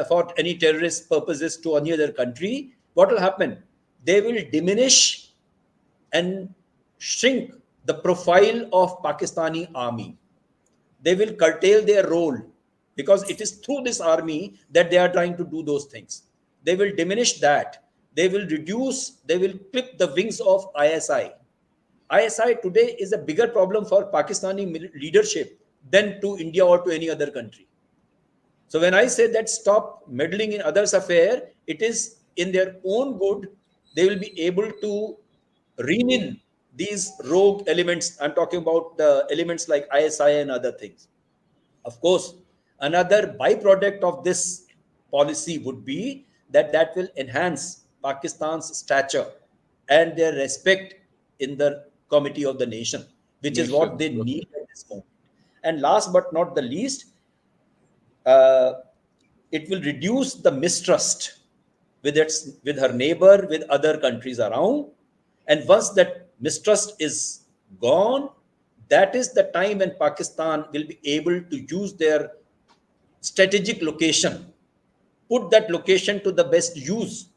for any terrorist purposes to any other country, what will happen? They will diminish and shrink the profile of Pakistani army. They will curtail their role because it is through this army that they are trying to do those things. They will diminish that. They will reduce, they will clip the wings of ISI. ISI today is a bigger problem for Pakistani leadership than to India or to any other country. So when I say that stop meddling in others' affair, it is in their own good. They will be able to rein in these rogue elements. I'm talking about the elements like ISI and other things. Of course, another byproduct of this policy would be that that will enhance Pakistan's stature and their respect in the committee of the nation, which is what Nation. they Okay. need at this moment. And last but not the least, uh, it will reduce the mistrust with her neighbor, with other countries around. And once that mistrust is gone, that is the time when Pakistan will be able to use their strategic location, put that location to the best use.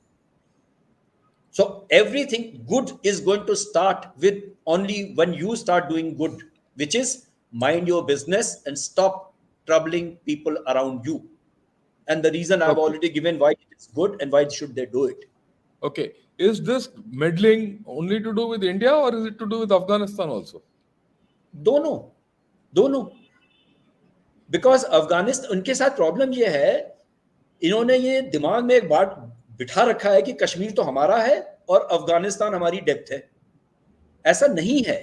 So everything good is going to start with only when you start doing good, which is mind your business and stop troubling people around you. And the reason I've Okay. already given why it is good and why should they do it. Okay. Is this meddling only to do with India or is it to do with Afghanistan also? दोनों दोनों because Afghanistan उनके साथ problem ये है इन्होंने ये दिमाग में एक बात बिठा रखा है कि कश्मीर तो हमारा है और अफगानिस्तान हमारी डेप्थ है ऐसा नहीं है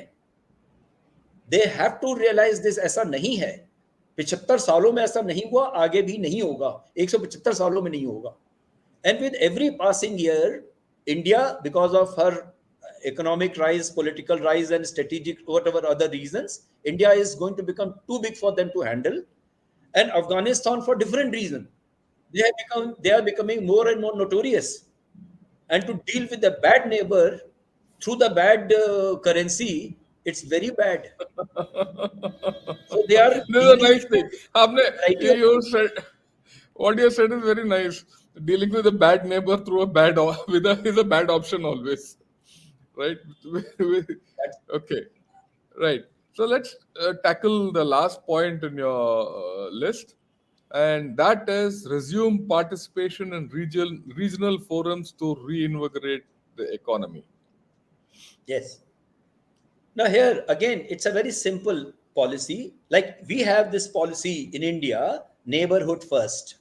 they have to realise this ऐसा नहीं है 75 सालों में ऐसा नहीं हुआ आगे भी नहीं होगा 175 सालों में नहीं होगा and with every passing year India because of her economic rise political rise and strategic whatever other reasons India is going to become too big for them to handle and Afghanistan for different reason they are becoming more and more notorious and to deal with the bad neighbor through the bad currency it's very bad so they are This is a dealing nice thing. with आपने a variety of you said what you said is very nice. Dealing with a bad neighbor through a bad with a is a bad option always, right? that's Okay, right. So let's tackle the last point in your list, and that is resume participation in regional forums to reinvigorate the economy. yes. Now, here again, it's a very simple policy. Like we have this policy in India, neighborhood first.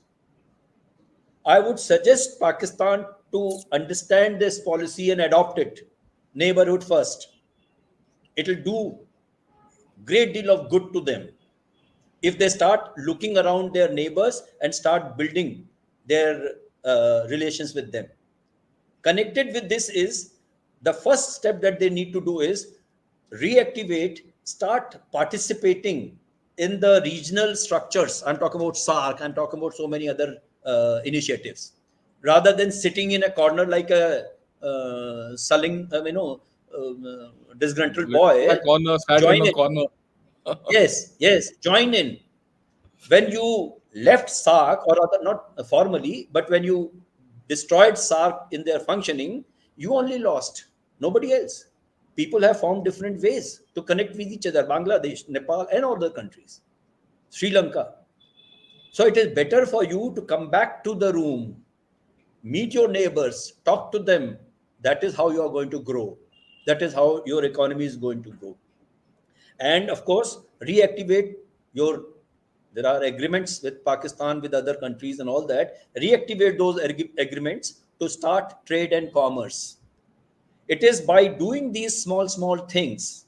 I would suggest Pakistan to understand this policy and adopt it. Neighborhood first. It'll do great deal of good to them if they start looking around their neighbors and start building their relations with them. Connected with this is the first step that they need to do is reactivate, start participating in the regional structures. I'm talking about SARC, I'm talking about so many other initiatives. Rather than sitting in a corner like a disgruntled In a boy, corner, sat in join a in. corner. Yes, yes, join in. When you left SARC, or rather not formally, but when you destroyed SARC in their functioning, you only lost, nobody else. People have found different ways to connect with each other, Bangladesh, Nepal, and other countries, Sri Lanka. So it is better for you to come back to the room, meet your neighbors, talk to them. That is how you are going to grow. That is how your economy is going to grow. And of course, reactivate your, there are agreements with Pakistan, with other countries and all that. Reactivate those agreements to start trade and commerce. It is by doing these small small things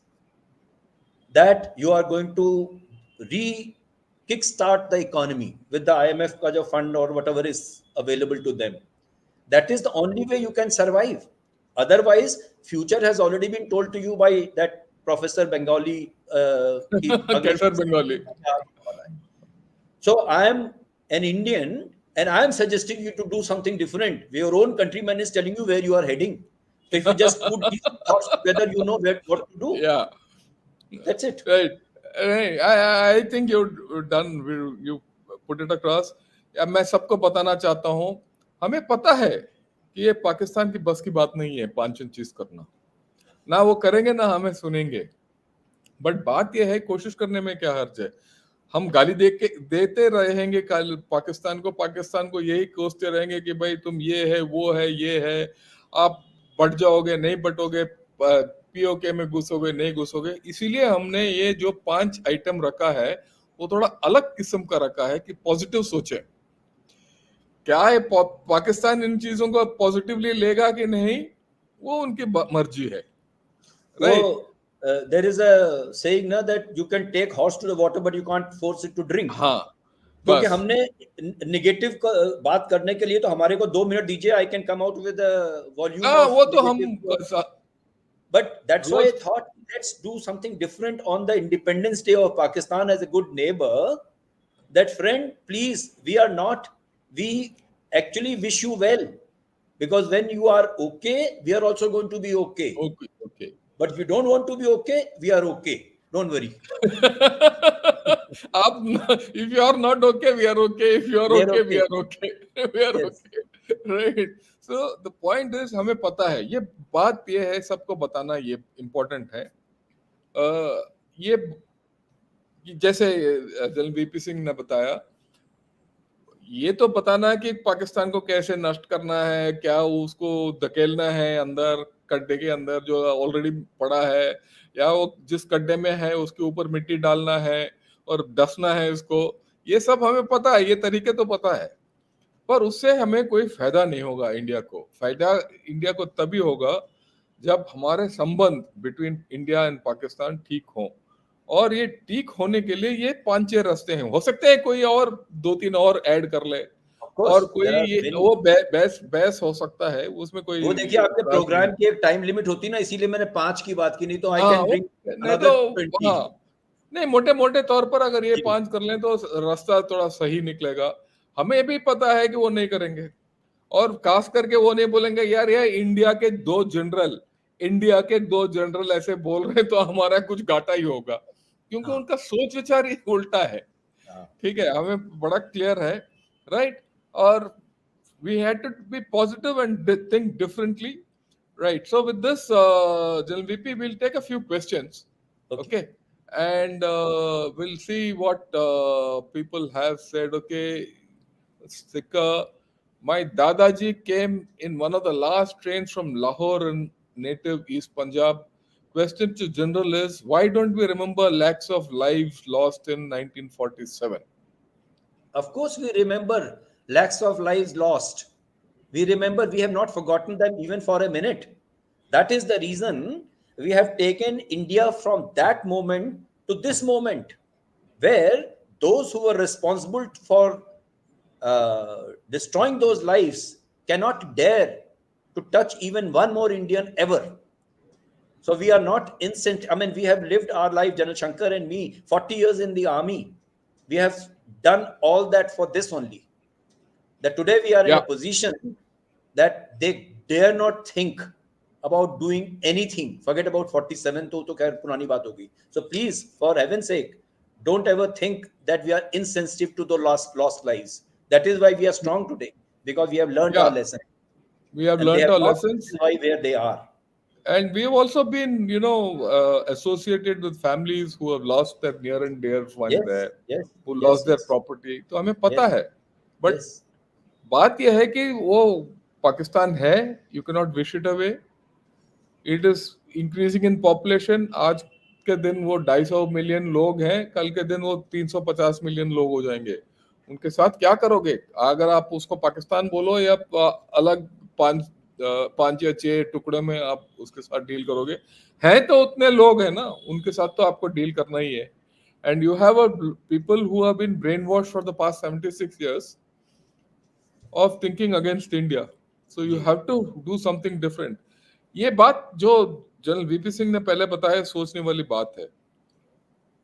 that you are going to re kickstart the economy with the IMF ka jo fund or whatever is available to them. That is the only way you can survive. Otherwise, future has already been told to you by that Professor Bengali. कि अगले कैसर बंगाली. क्या होने वाला है. So I am an Indian and I am suggesting you to do something different. Your own countryman is telling you where you are heading. So if you just put these thoughts together, you know what to do. Yeah. That's it. Right. I think you've done. You put it across. अब मैं सबको बताना चाहता हूँ, हमें पता है कि ये पाकिस्तान की बस की बात नहीं है 5 चीज करना. ना वो करेंगे ना हमें सुनेंगे. बट बात ये है, कोशिश करने में क्या हर्ज है. हम गाली देते रहेंगे पाकिस्तान को यही कोसते रहेंगे कि भाई तुम ये है वो है ये है, आप बढ़ जाओगे नहीं बटोगे, पीओके में घुसोगे नहीं घुसोगे. इसीलिए हमने ये जो 5 आइटम रखा है वो थोड़ा अलग किस्म का रखा है कि पॉजिटिव सोचे. क्या है पाकिस्तान इन चीजों को पॉजिटिवली लेगा कि नहीं, वो उनकी मर्जी है. Right. There is a saying na that you can take horse to the water but you can't force it to drink. हाँ, क्योंकि बस. हमने नेगेटिव बात करने के लिए तो हमारे को 2 मिनट दीजिए. I can come out with volume हाँ, ऑफ वो तो हम but that's why I rose thought let's do something different on the Independence Day of Pakistan as a good neighbor. That friend, please, we actually wish you well, because when you are okay, we are also going to be okay. okay. But if you don't want to be okay, we are okay. Don't worry. आप, if you are not okay, we are okay. If you are We are okay, we okay. are okay. We are Yes. okay. Right. So the point is, हमें पता है, ये बात ये है, सबको बताना ये इम्पोर्टेंट है. ये जैसे जनरल वीपी सिंह ने बताया, ये तो बताना है कि पाकिस्तान को कैसे नष्ट करना है, क्या उसको धकेलना है अंदर गड्ढे के अंदर जो ऑलरेडी पड़ा है, या वो जिस गड्ढे में है उसके ऊपर मिट्टी डालना है और डसना है इसको. ये सब हमें पता है, ये तरीके तो पता है, पर उससे हमें कोई फायदा नहीं होगा. इंडिया को फायदा इंडिया को तभी होगा जब हमारे संबंध बिटवीन इंडिया एंड पाकिस्तान ठीक हो. और ये ठीक होने के लिए ये 5-6 रास्ते हैं. हो सकते हैं कोई और 2-3 और ऐड कर ले, Of course, और कोई there are ये many. वो बहस हो सकता है, उसमें कोई वो देखिए, आपके इतराज प्रोग्राम नहीं. की एक टाइम लिमिट होती ना, इसीलिए मैंने 5 की बात की. नहीं तो आई हाँ, कैन ब्रिंग नहीं अनदर तो 20. हाँ, नहीं, मोटे मोटे तौर पर अगर ये जी. 5 कर लें तो रास्ता थोड़ा सही निकलेगा. हमें भी पता है कि वो नहीं करेंगे, और खास करके वो नहीं बोलेंगे यार इंडिया के दो जनरल ऐसे बोल रहे हैं तो हमारा कुछ घाटा ही होगा, क्योंकि हाँ, उनका सोच विचार ही उल्टा है. हाँ. ठीक है, हमें बड़ा क्लियर है. राइट. और we had to be positive and think differently. Right. So with this, General VP, we'll take a few questions. Okay. Okay. And we'll see what people have said. Okay. Sikha, my Dadaji came in one of the last trains from Lahore in native East Punjab. Question to General is, why don't we remember lakhs of lives lost in 1947? Of course, we remember lakhs of lives lost. We remember, we have not forgotten them even for a minute. That is the reason we have taken India from that moment to this moment, where those who were responsible for destroying those lives cannot dare to touch even one more Indian ever. So we are not innocent. I mean, we have lived our life, General Shankar and me, 40 years in the army. We have done all that for this only. That today we are in Yeah. a position that they dare not think about doing anything. Forget about 47, to khair purani baat hogi. So please, for heaven's sake, don't ever think that we are insensitive to the lost lives. That is why we are strong today, because we have learned our Yeah. lesson. We have And they learnt have our not lessons. why where they are. And we have also been, associated with families who have lost their near and dear one Yes, there, yes, who yes, lost their yes, property. तो हमें पता yes, है. But yes. बात यह है कि वो पाकिस्तान है, you cannot wish it away. It is increasing in population. आज के दिन वो 250 मिलियन लोग हैं, कल के दिन वो 350 मिलियन लोग हो जाएंगे. उनके साथ क्या करोगे? अगर आप उसको पाकिस्तान बोलो या अलग पांच या 6 टुकड़े में आप उसके साथ डील करोगे, हैं तो उतने लोग हैं ना, उनके साथ तो आपको डील करना ही है. And you have a people who have been brainwashed for the past 76 years of thinking against India. So you ji. have to do something different. ये बात जो जनरल वीपी सिंह ने पहले बताया, सोचने वाली बात है.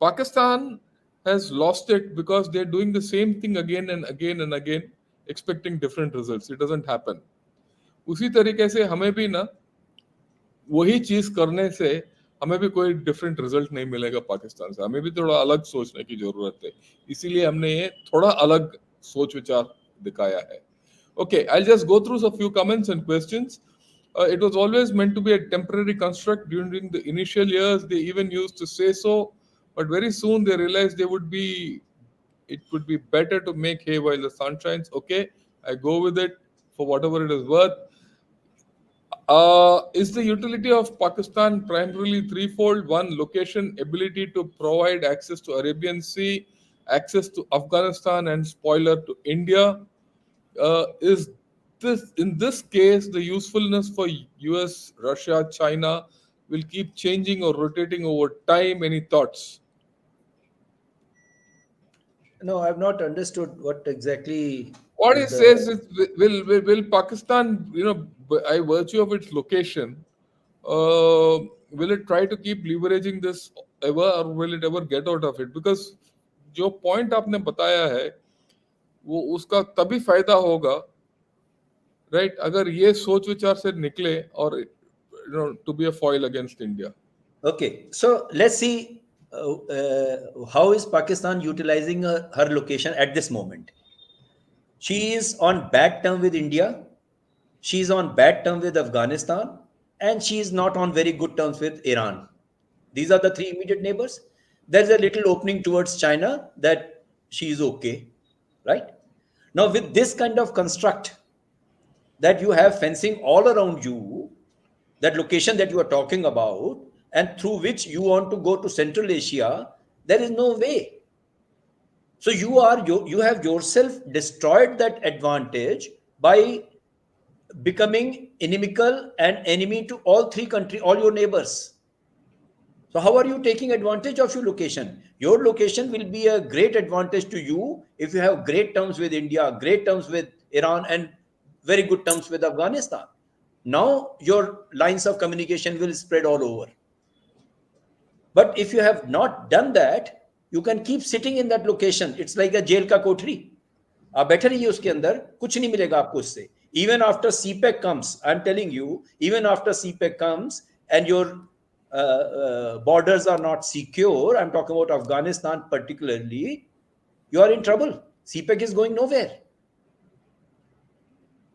Pakistan has lost it because they're doing the same thing again and again and again, expecting different results. It doesn't happen. उसी तरीके से हमें भी ना वही चीज करने से हमें भी कोई डिफरेंट रिजल्ट नहीं मिलेगा पाकिस्तान से. हमें भी थोड़ा अलग सोचने की जरूरत है. इसीलिए हमने ये थोड़ा अलग सोच विचार दिखाया है. Okay, I'll just go through a few comments and questions. It was always meant to be a temporary construct. During the initial years, they even used to say so, but very soon they realized it would be better to make hay while the sun shines. Okay, I go with it for whatever it is worth. Is the utility of Pakistan primarily threefold? One, location, ability to provide access to Arabian Sea, access to Afghanistan, and spoiler to India. Is this in this case the usefulness for US, Russia, China will keep changing or rotating over time? Any thoughts? No, I've not understood what exactly What he is the. says is, will Pakistan, by virtue of its location, will it try to keep leveraging this ever, or will it ever get out of it? Because जो point आपने बताया है वो उसका तभी फायदा होगा, right, अगर ये सोच विचार से निकले और to be a foil against India. Okay, so let's see how is Pakistan utilizing her location at this moment. She is on bad term with India, she is on bad term with Afghanistan, and she is not on very good terms with Iran. These are the three immediate neighbors. There's a little opening towards China that she is okay, right? Now, with this kind of construct that you have fencing all around you, that location that you are talking about, and through which you want to go to Central Asia, there is no way. So you have yourself destroyed that advantage by becoming inimical and enemy to all three countries, all your neighbors. So how are you taking advantage of your location? Your location will be a great advantage to you if you have great terms with India, great terms with Iran, and very good terms with Afghanistan. Now your lines of communication will spread all over. But if you have not done that, you can keep sitting in that location. It's like a jail ka कोठरी. आप बैठे रहिए उसके अंदर, कुछ नहीं मिलेगा आपको उससे. Even after CPEC comes, I'm telling you, even after CPEC comes and your borders are not secure, I'm talking about Afghanistan particularly, you are in trouble. CPEC is going nowhere.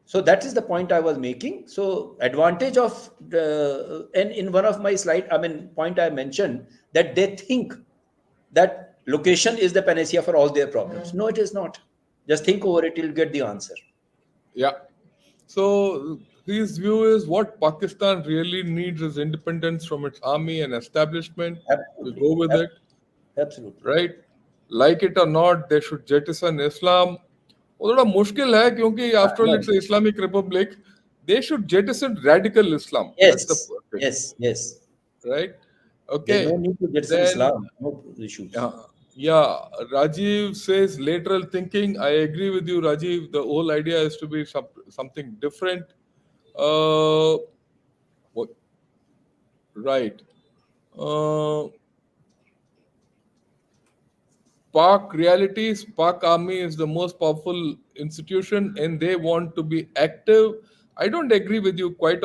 So that is the point I was making. So advantage of and in one of my slide, point I mentioned that they think that location is the panacea for all their problems. No, it is not. Just think over it, you'll get the answer. Yeah. So his view is what Pakistan really needs is independence from its army and establishment. We Absolutely. go with it, Absolutely. right? Like it or not, they should jettison Islam. वो थोड़ा मुश्किल है क्योंकि after all No. it's an Islamic republic. They should jettison radical Islam. That's the Yes. thing, Yes. Yes. right? There's Okay. no need to jettison Then Islam. No issues. yeah, Rajiv says lateral thinking. I agree with you, Rajiv. The whole idea is to be something different. What? Right. Uh, Pak realities, Pak army is the most powerful institution and they want to be active. I don't agree with you quite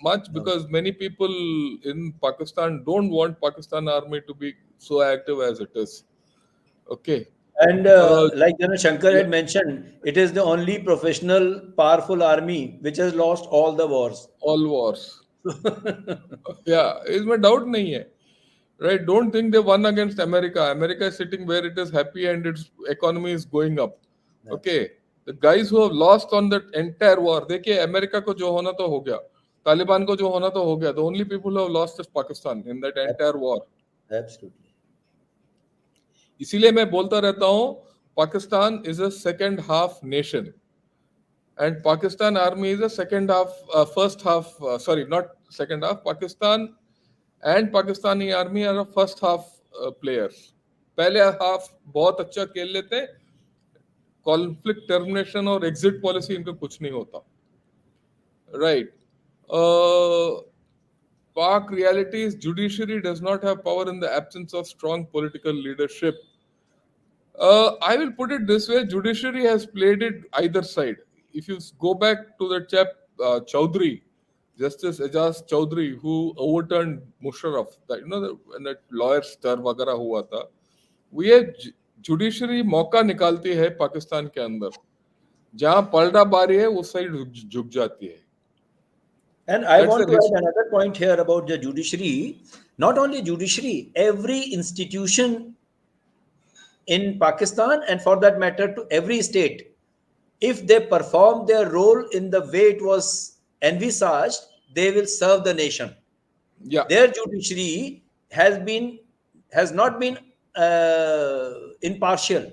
much No. because many people in Pakistan don't want Pakistan army to be so active as it is. Okay. And Uh, like Shankar yeah, had mentioned, it is the only professional, powerful army which has lost all the wars. all wars. Yeah, इसमें doubt नहीं है. Right? Don't think they won against America. America is sitting where it is happy and its economy is going up. Yeah. Okay. The guys who have lost on that entire war, देखिए America को जो होना तो हो गया, तालिबान को जो होना तो हो गया. The only people who have lost is Pakistan in that entire war. Absolutely. इसीलिए मैं बोलता रहता हूँ, Pakistan is a second half nation and Pakistan army is a second half, first half. Sorry, not second half. Pakistan and Pakistani army are a first half players. पहले half बहुत अच्छा खेल लेते, कॉन्फ्लिक्ट टर्मिनेशन और एग्जिट पॉलिसी इनका कुछ नहीं होता. Right. Pak reality is judiciary does not have power in the absence of strong political leadership. I will put it this way: judiciary has played it either side. If you go back to the chap Chaudhry, Justice Ejaz Chaudhry, who overturned Musharraf, that when that lawyer stir वगैरह हुआ था, वो ये judiciary मौका निकालती है पाकिस्तान के अंदर, जहां पलटा बारी है उस साइड झुक जाती है. And I That's want the to risk. add another point here about the judiciary. Not only judiciary, every institution in Pakistan, and for that matter to every state, if they perform their role in the way it was envisaged, they will serve the nation. Yeah. Their judiciary has not been impartial.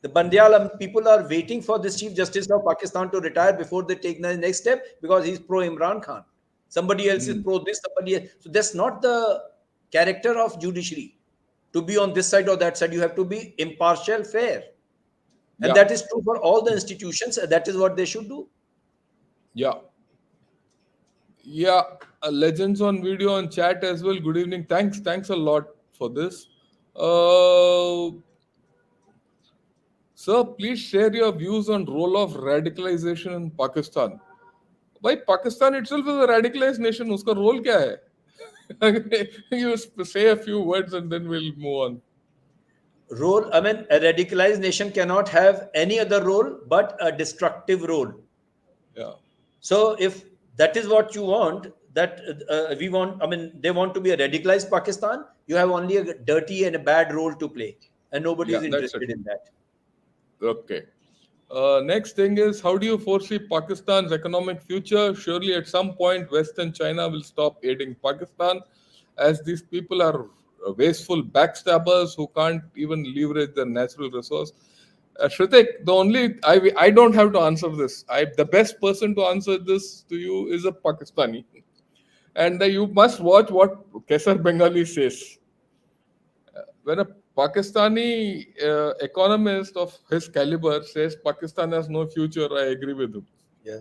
The Bandial people are waiting for this Chief Justice of Pakistan to retire before they take the next step, because he's pro Imran Khan. Somebody else is pro this, somebody else. So that's not the character of judiciary. To be on this side or that side, you have to be impartial, fair. And Yeah. that is true for all the institutions. That is what they should do. Yeah. Yeah. Legends on video on chat as well. Good evening. Thanks a lot for this. Sir, please share your views on role of radicalization in Pakistan. Why Pakistan itself is a radicalized nation? Uska role kya hai? You say a few words and then we'll move on. Role, I mean, a radicalized nation cannot have any other role but a destructive role. Yeah. So if that is what you want, that we want, I mean, they want to be a radicalized Pakistan, you have only a dirty and a bad role to play, and nobody is interested in that. Okay. Next thing is, how do you foresee Pakistan's economic future? Surely at some point, West and China will stop aiding Pakistan, as these people are wasteful backstabbers who can't even leverage their natural resource. Shritik, I don't have to answer this. The best person to answer this to you is a Pakistani, and you must watch what Kesar Bengali says. When a Pakistani economist of his caliber says Pakistan has no future, I agree with him. Yeah.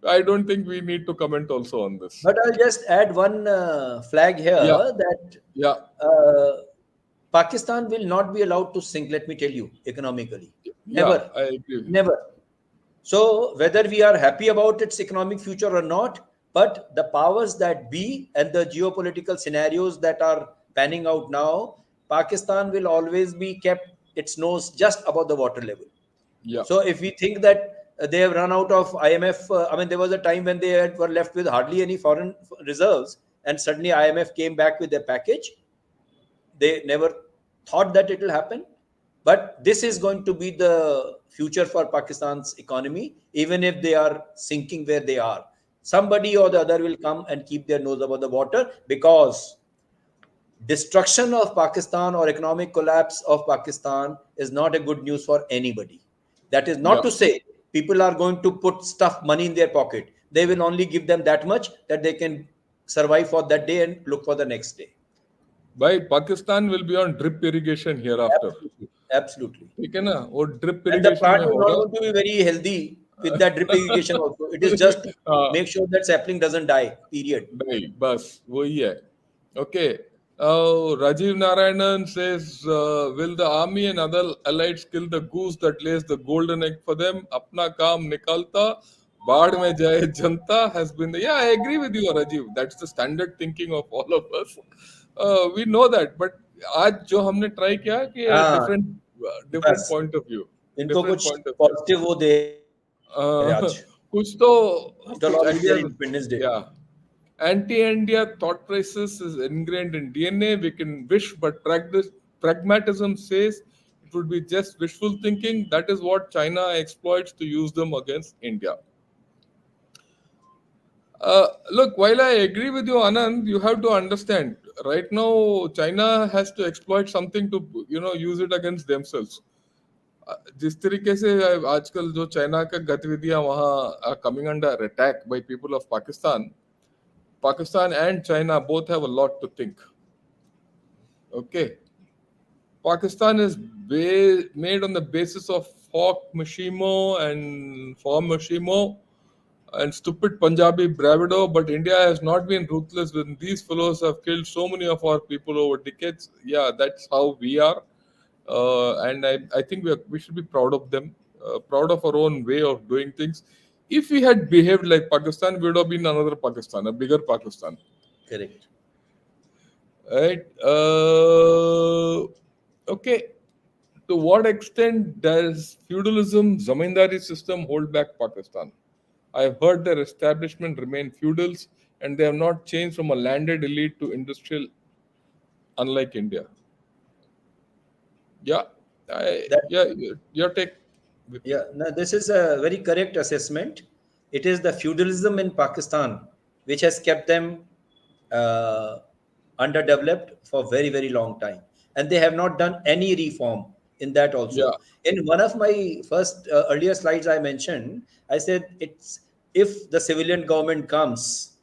I don't think we need to comment also on this. But I'll just add one flag here that Pakistan will not be allowed to sink, let me tell you, economically. Never. I agree. Never. So whether we are happy about its economic future or not, but the powers that be and the geopolitical scenarios that are panning out now, Pakistan will always be kept its nose just above the water level. Yeah. So if we think that they have run out of IMF, I mean, there was a time when they were left with hardly any foreign reserves, and suddenly IMF came back with their package. They never thought that it will happen. But this is going to be the future for Pakistan's economy, even if they are sinking where they are. Somebody or the other will come and keep their nose above the water, because destruction of Pakistan or economic collapse of Pakistan is not a good news for anybody. That is not to say people are going to put money in their pocket. They will only give them that much that they can survive for that day and look for the next day. By Pakistan will be on drip irrigation hereafter. Absolutely. Drip irrigation. And the plant is not going to be very healthy with that drip irrigation also. It is just to make sure that sapling doesn't die, period. Bas, wohi hai. Okay. Rajiv Narayanan says, will the army and other allies kill the goose that lays the golden egg for them? Apna kaam nikalta, baad mein jaye janta has been the... Yeah, I agree with you, Rajiv. That's the standard thinking of all of us. We know that, but आज जो हमने try किया कि different point of view. इनको कुछ positive वो दे आज. कुछ तो Independence Day. Yeah. Anti-India thought process is ingrained in DNA. We can wish, but pragmatism says it would be just wishful thinking. That is what China exploits to use them against India. Look, while I agree with you, Anand, you have to understand. Right now, China has to exploit something to use it against themselves. जिस तरीके से आजकल जो China का गतिविधियां वहाँ coming under attack by people of Pakistan and China both have a lot to think. Okay, Pakistan is made on the basis of Fok Mashimo and Form Mashimo and stupid Punjabi bravado, but India has not been ruthless when these fellows have killed so many of our people over decades. Yeah, that's how we are. And I think we should be proud of them, proud of our own way of doing things. If we had behaved like Pakistan, we would have been another Pakistan, a bigger Pakistan. Correct. Right? Okay. To what extent does feudalism, zamindari system hold back Pakistan? I have heard their establishment remain feudals and they have not changed from a landed elite to industrial, unlike India. Yeah, That your take. Yeah, no, this is a very correct assessment. It is the feudalism in Pakistan which has kept them uh, underdeveloped for very, very long time. And they have not done any reform in that Yeah, also. In one of my first earlier slides I mentioned, I said it's if the civilian government comes,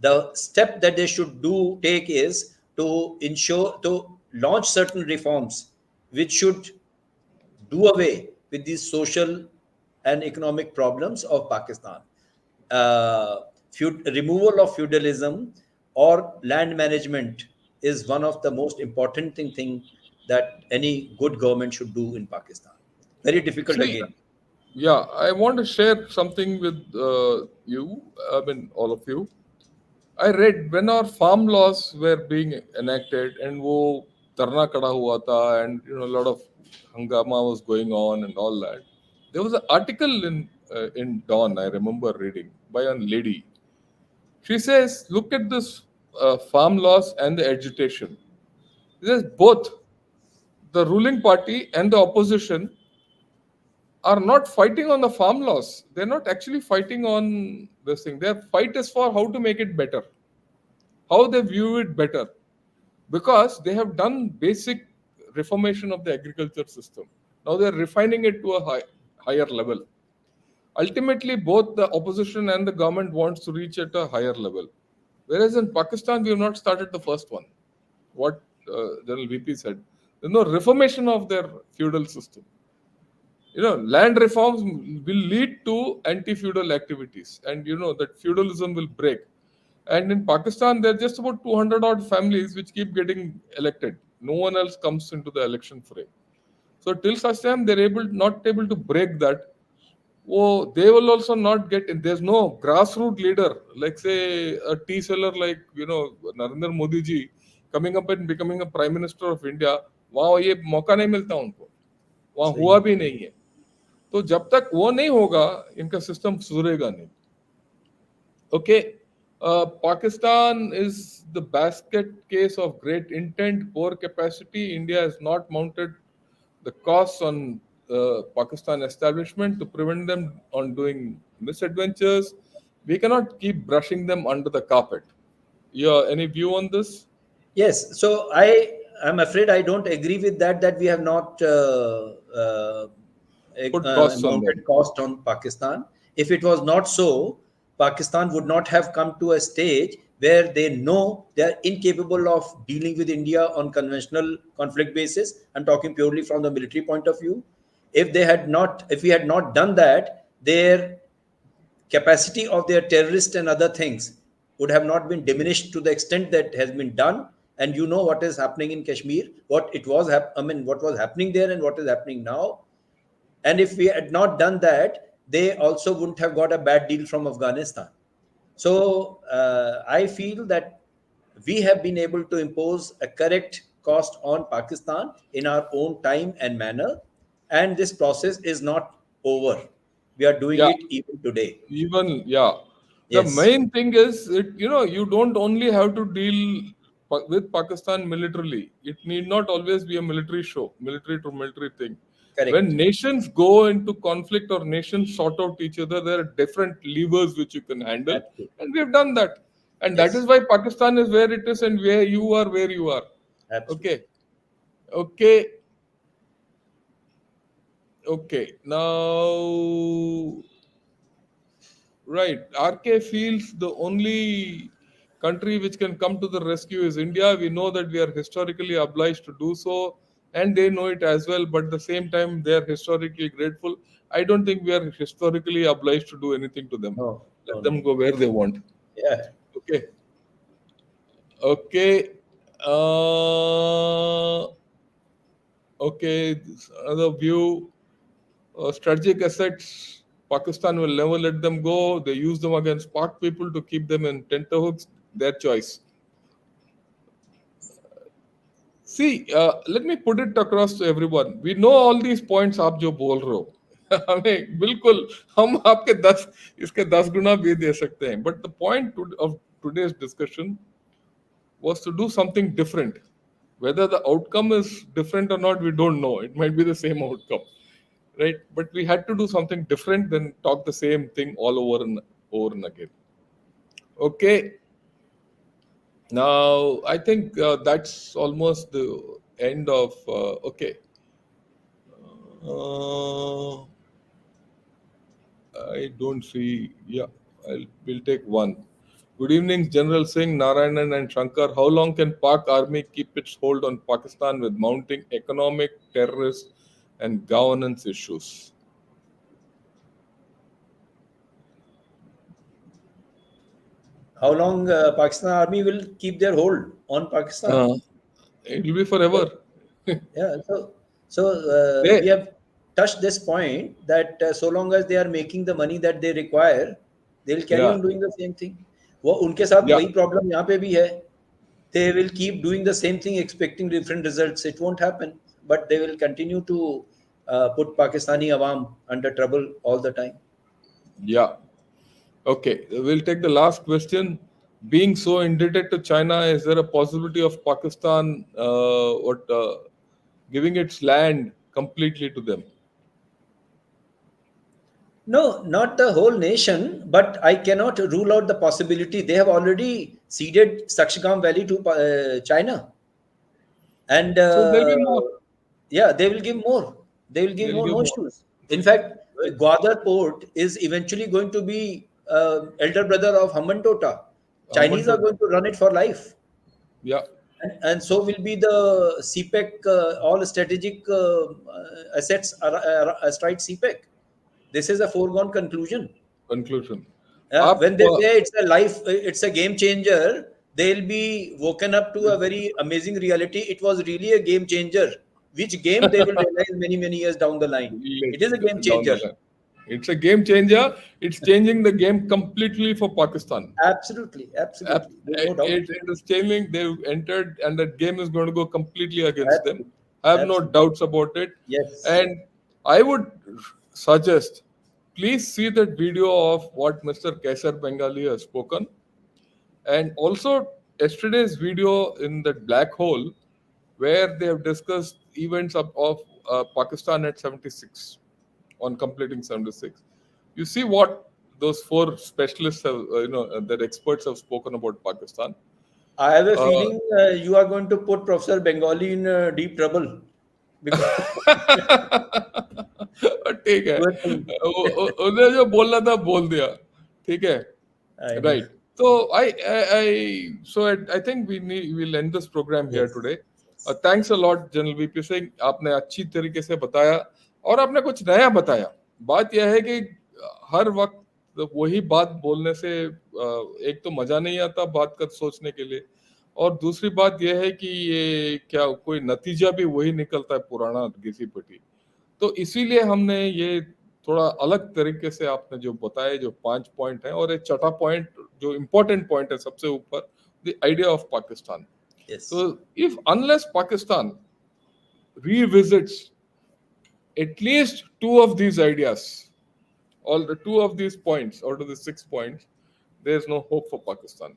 the step that they should do take is to ensure to launch certain reforms which should do away with these social and economic problems of Pakistan. Removal of feudalism or land management is one of the most important thing that any good government should do in Pakistan. Very difficult see, again. yeah, I want to share something with you. I mean, all of you. I read when our farm laws were being enacted and वो धरना कड़ा हुआ था and a lot of hangama was going on and all that. There was an article in Dawn I remember reading by a lady. She says, look at this farm laws and the agitation. She says both the ruling party and the opposition are not fighting on the farm laws. They're not actually fighting on this thing. Their fight is for how to make it better, how they view it better, because they have done basic reformation of the agriculture system. Now they're refining it to a higher level. Ultimately, both the opposition and the government wants to reach at a higher level. Whereas in Pakistan, we have not started the first one. What General VP said, there's no reformation of their feudal system. Land reforms will lead to anti-feudal activities, and that feudalism will break. And in Pakistan, there are just about 200 odd families which keep getting elected. No one else comes into the election fray. So till such time they're not able to break that, oh, they will also not get in. There's no grassroots leader, like say a tea seller like Narendra Modi ji coming up and becoming a Prime Minister of India. वहाँ ये मौका नहीं मिलता उनको, वहाँ सही हुआ है. भी नहीं है. तो जब तक वो नहीं होगा इनका सिस्टम सुधरेगा नहीं. Okay, Pakistan is the basket case of great intent, poor capacity. India has not mounted the costs on Pakistan establishment to prevent them on doing misadventures. We cannot keep brushing them under the carpet. Yeah, any view on this? Yes, so I'm afraid I don't agree with that. That we have not Put costs on them. mounted cost on Pakistan. If it was not so, Pakistan would not have come to a stage where they know they are incapable of dealing with India on conventional conflict basis. I'm talking purely from the military point of view. If we had not done that, their capacity of their terrorists and other things would have not been diminished to the extent that has been done. And you know what is happening in Kashmir, what was happening there and what is happening now. And if we had not done that, they also wouldn't have got a bad deal from Afghanistan. So I feel that we have been able to impose a correct cost on Pakistan in our own time and manner. And this process is not over. We are doing Yeah, it even today. even yeah. The Yes. main thing is you don't only have to deal with Pakistan militarily. It need not always be a military show, military to military thing. When Correct. nations go into conflict or nations sort out each other, there are different levers which you can handle, Absolutely. and we have done that. And that is Yes. why Pakistan is where it is and where you are. Absolutely. Okay, okay, okay. Now, right, RK feels the only country which can come to the rescue is India. We know that we are historically obliged to do so, and they know it as well, but at the same time, they are historically grateful. I don't think we are historically obliged to do anything to them. No, no, Let no, them no. go where they want. Yeah. Okay. Okay. Uh, okay. This another view. Strategic assets, Pakistan will never let them go. They use them against Pak people to keep them in tenterhooks. Their choice. See, let me put it across to everyone. We know all these points आप जो बोल रहे हो. हमें बिल्कुल हम आपके 10 इसके 10 गुना भी दे सकते हैं. But the point of today's discussion was to do something different. Whether the outcome is different or not, we don't know. It might be the same outcome, right? But we had to do something different than talk the same thing all over and again. Okay, now I think that's almost the end of. Okay, uh, I don't see. Yeah, we'll take one. Good evening, General Singh, Narayanan, and Shankar. How long can Pak army keep its hold on Pakistan with mounting economic, terrorist, and governance issues? How long Pakistan army will keep their hold on Pakistan? Uh, it will be forever. Yeah, we they, have touched this point that so long as they are making the money that they require, they will carry yeah, on doing the same thing. वो उनके साथ yeah, वही problem यहाँ पे भी है. They will keep doing the same thing, expecting different results. It won't happen, but they will continue to put Pakistani awam under trouble all the time. yeah. Okay, we'll take the last question. Being so indebted to China, is there a possibility of Pakistan giving its land completely to them? No, not the whole nation, but I cannot rule out the possibility. They have already ceded Sakshagam Valley to China, and So there'll be more. yeah, they will give more. They will give They'll more, give no more. issues. In fact, Right? Gwadar port is eventually going to be elder brother of Hambantota. Chinese are going Hambantota. to run it for life, Yeah, and so will be the CPEC. All strategic assets are astride CPEC. This is a foregone conclusion. conclusion. When Up, they say it's a life, it's a game changer, they'll be woken up to a very amazing reality. It was really a game changer. Which game they will realize many, many years down the line. It is a game down changer. the line. It's a game changer. It's changing the game completely for Pakistan. Absolutely, absolutely. There's no doubt. It is changing. They've entered, and that game is going to go completely against them. Absolutely, I have no absolutely. doubts about it. Yes, And I would suggest, please see that video of what Mr. Kaisar Bengali has spoken, and also yesterday's video in that black hole where they have discussed events of Pakistan at 76 on completing 76. You see what those four specialists have, that experts have spoken about Pakistan. I have a Uh, feeling you are going to put Professor Bengali in deep trouble because ठीक है poor thing. उन्हें जो बोलना था बोल दिया ठीक है I know. right so I think we'll end this program here Yes. today. Thanks a lot General VP Singh, आपने अच्छी तरीके से बताया और आपने कुछ नया बताया. बात यह है कि हर वक्त वही बात बोलने से एक तो मजा नहीं आता बात कर सोचने के लिए और दूसरी बात यह है कि ये क्या कोई नतीजा भी वही निकलता है पुराना घिसी पिटी. तो इसीलिए हमने ये थोड़ा अलग तरीके से आपने जो बताए जो 5 पॉइंट है और एक छठा पॉइंट जो इम्पोर्टेंट पॉइंट है सबसे ऊपर the idea of Pakistan. Yes. So if unless Pakistan revisits at least two of these ideas, all the two of these points out of the 6 points, there is no hope for Pakistan.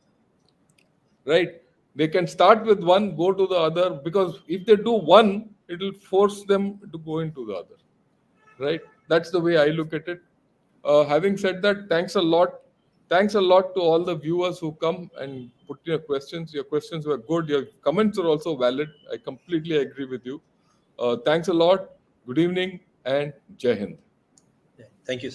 Right? They can start with one, go to the other, because if they do one, it will force them to go into the other. Right? That's the way I look at it. Having said that, thanks a lot. Thanks a lot to all the viewers who come and put your questions. Your questions were good. Your comments are also valid. I completely agree with you. Thanks a lot. Good evening and Jai Hind. Thank you.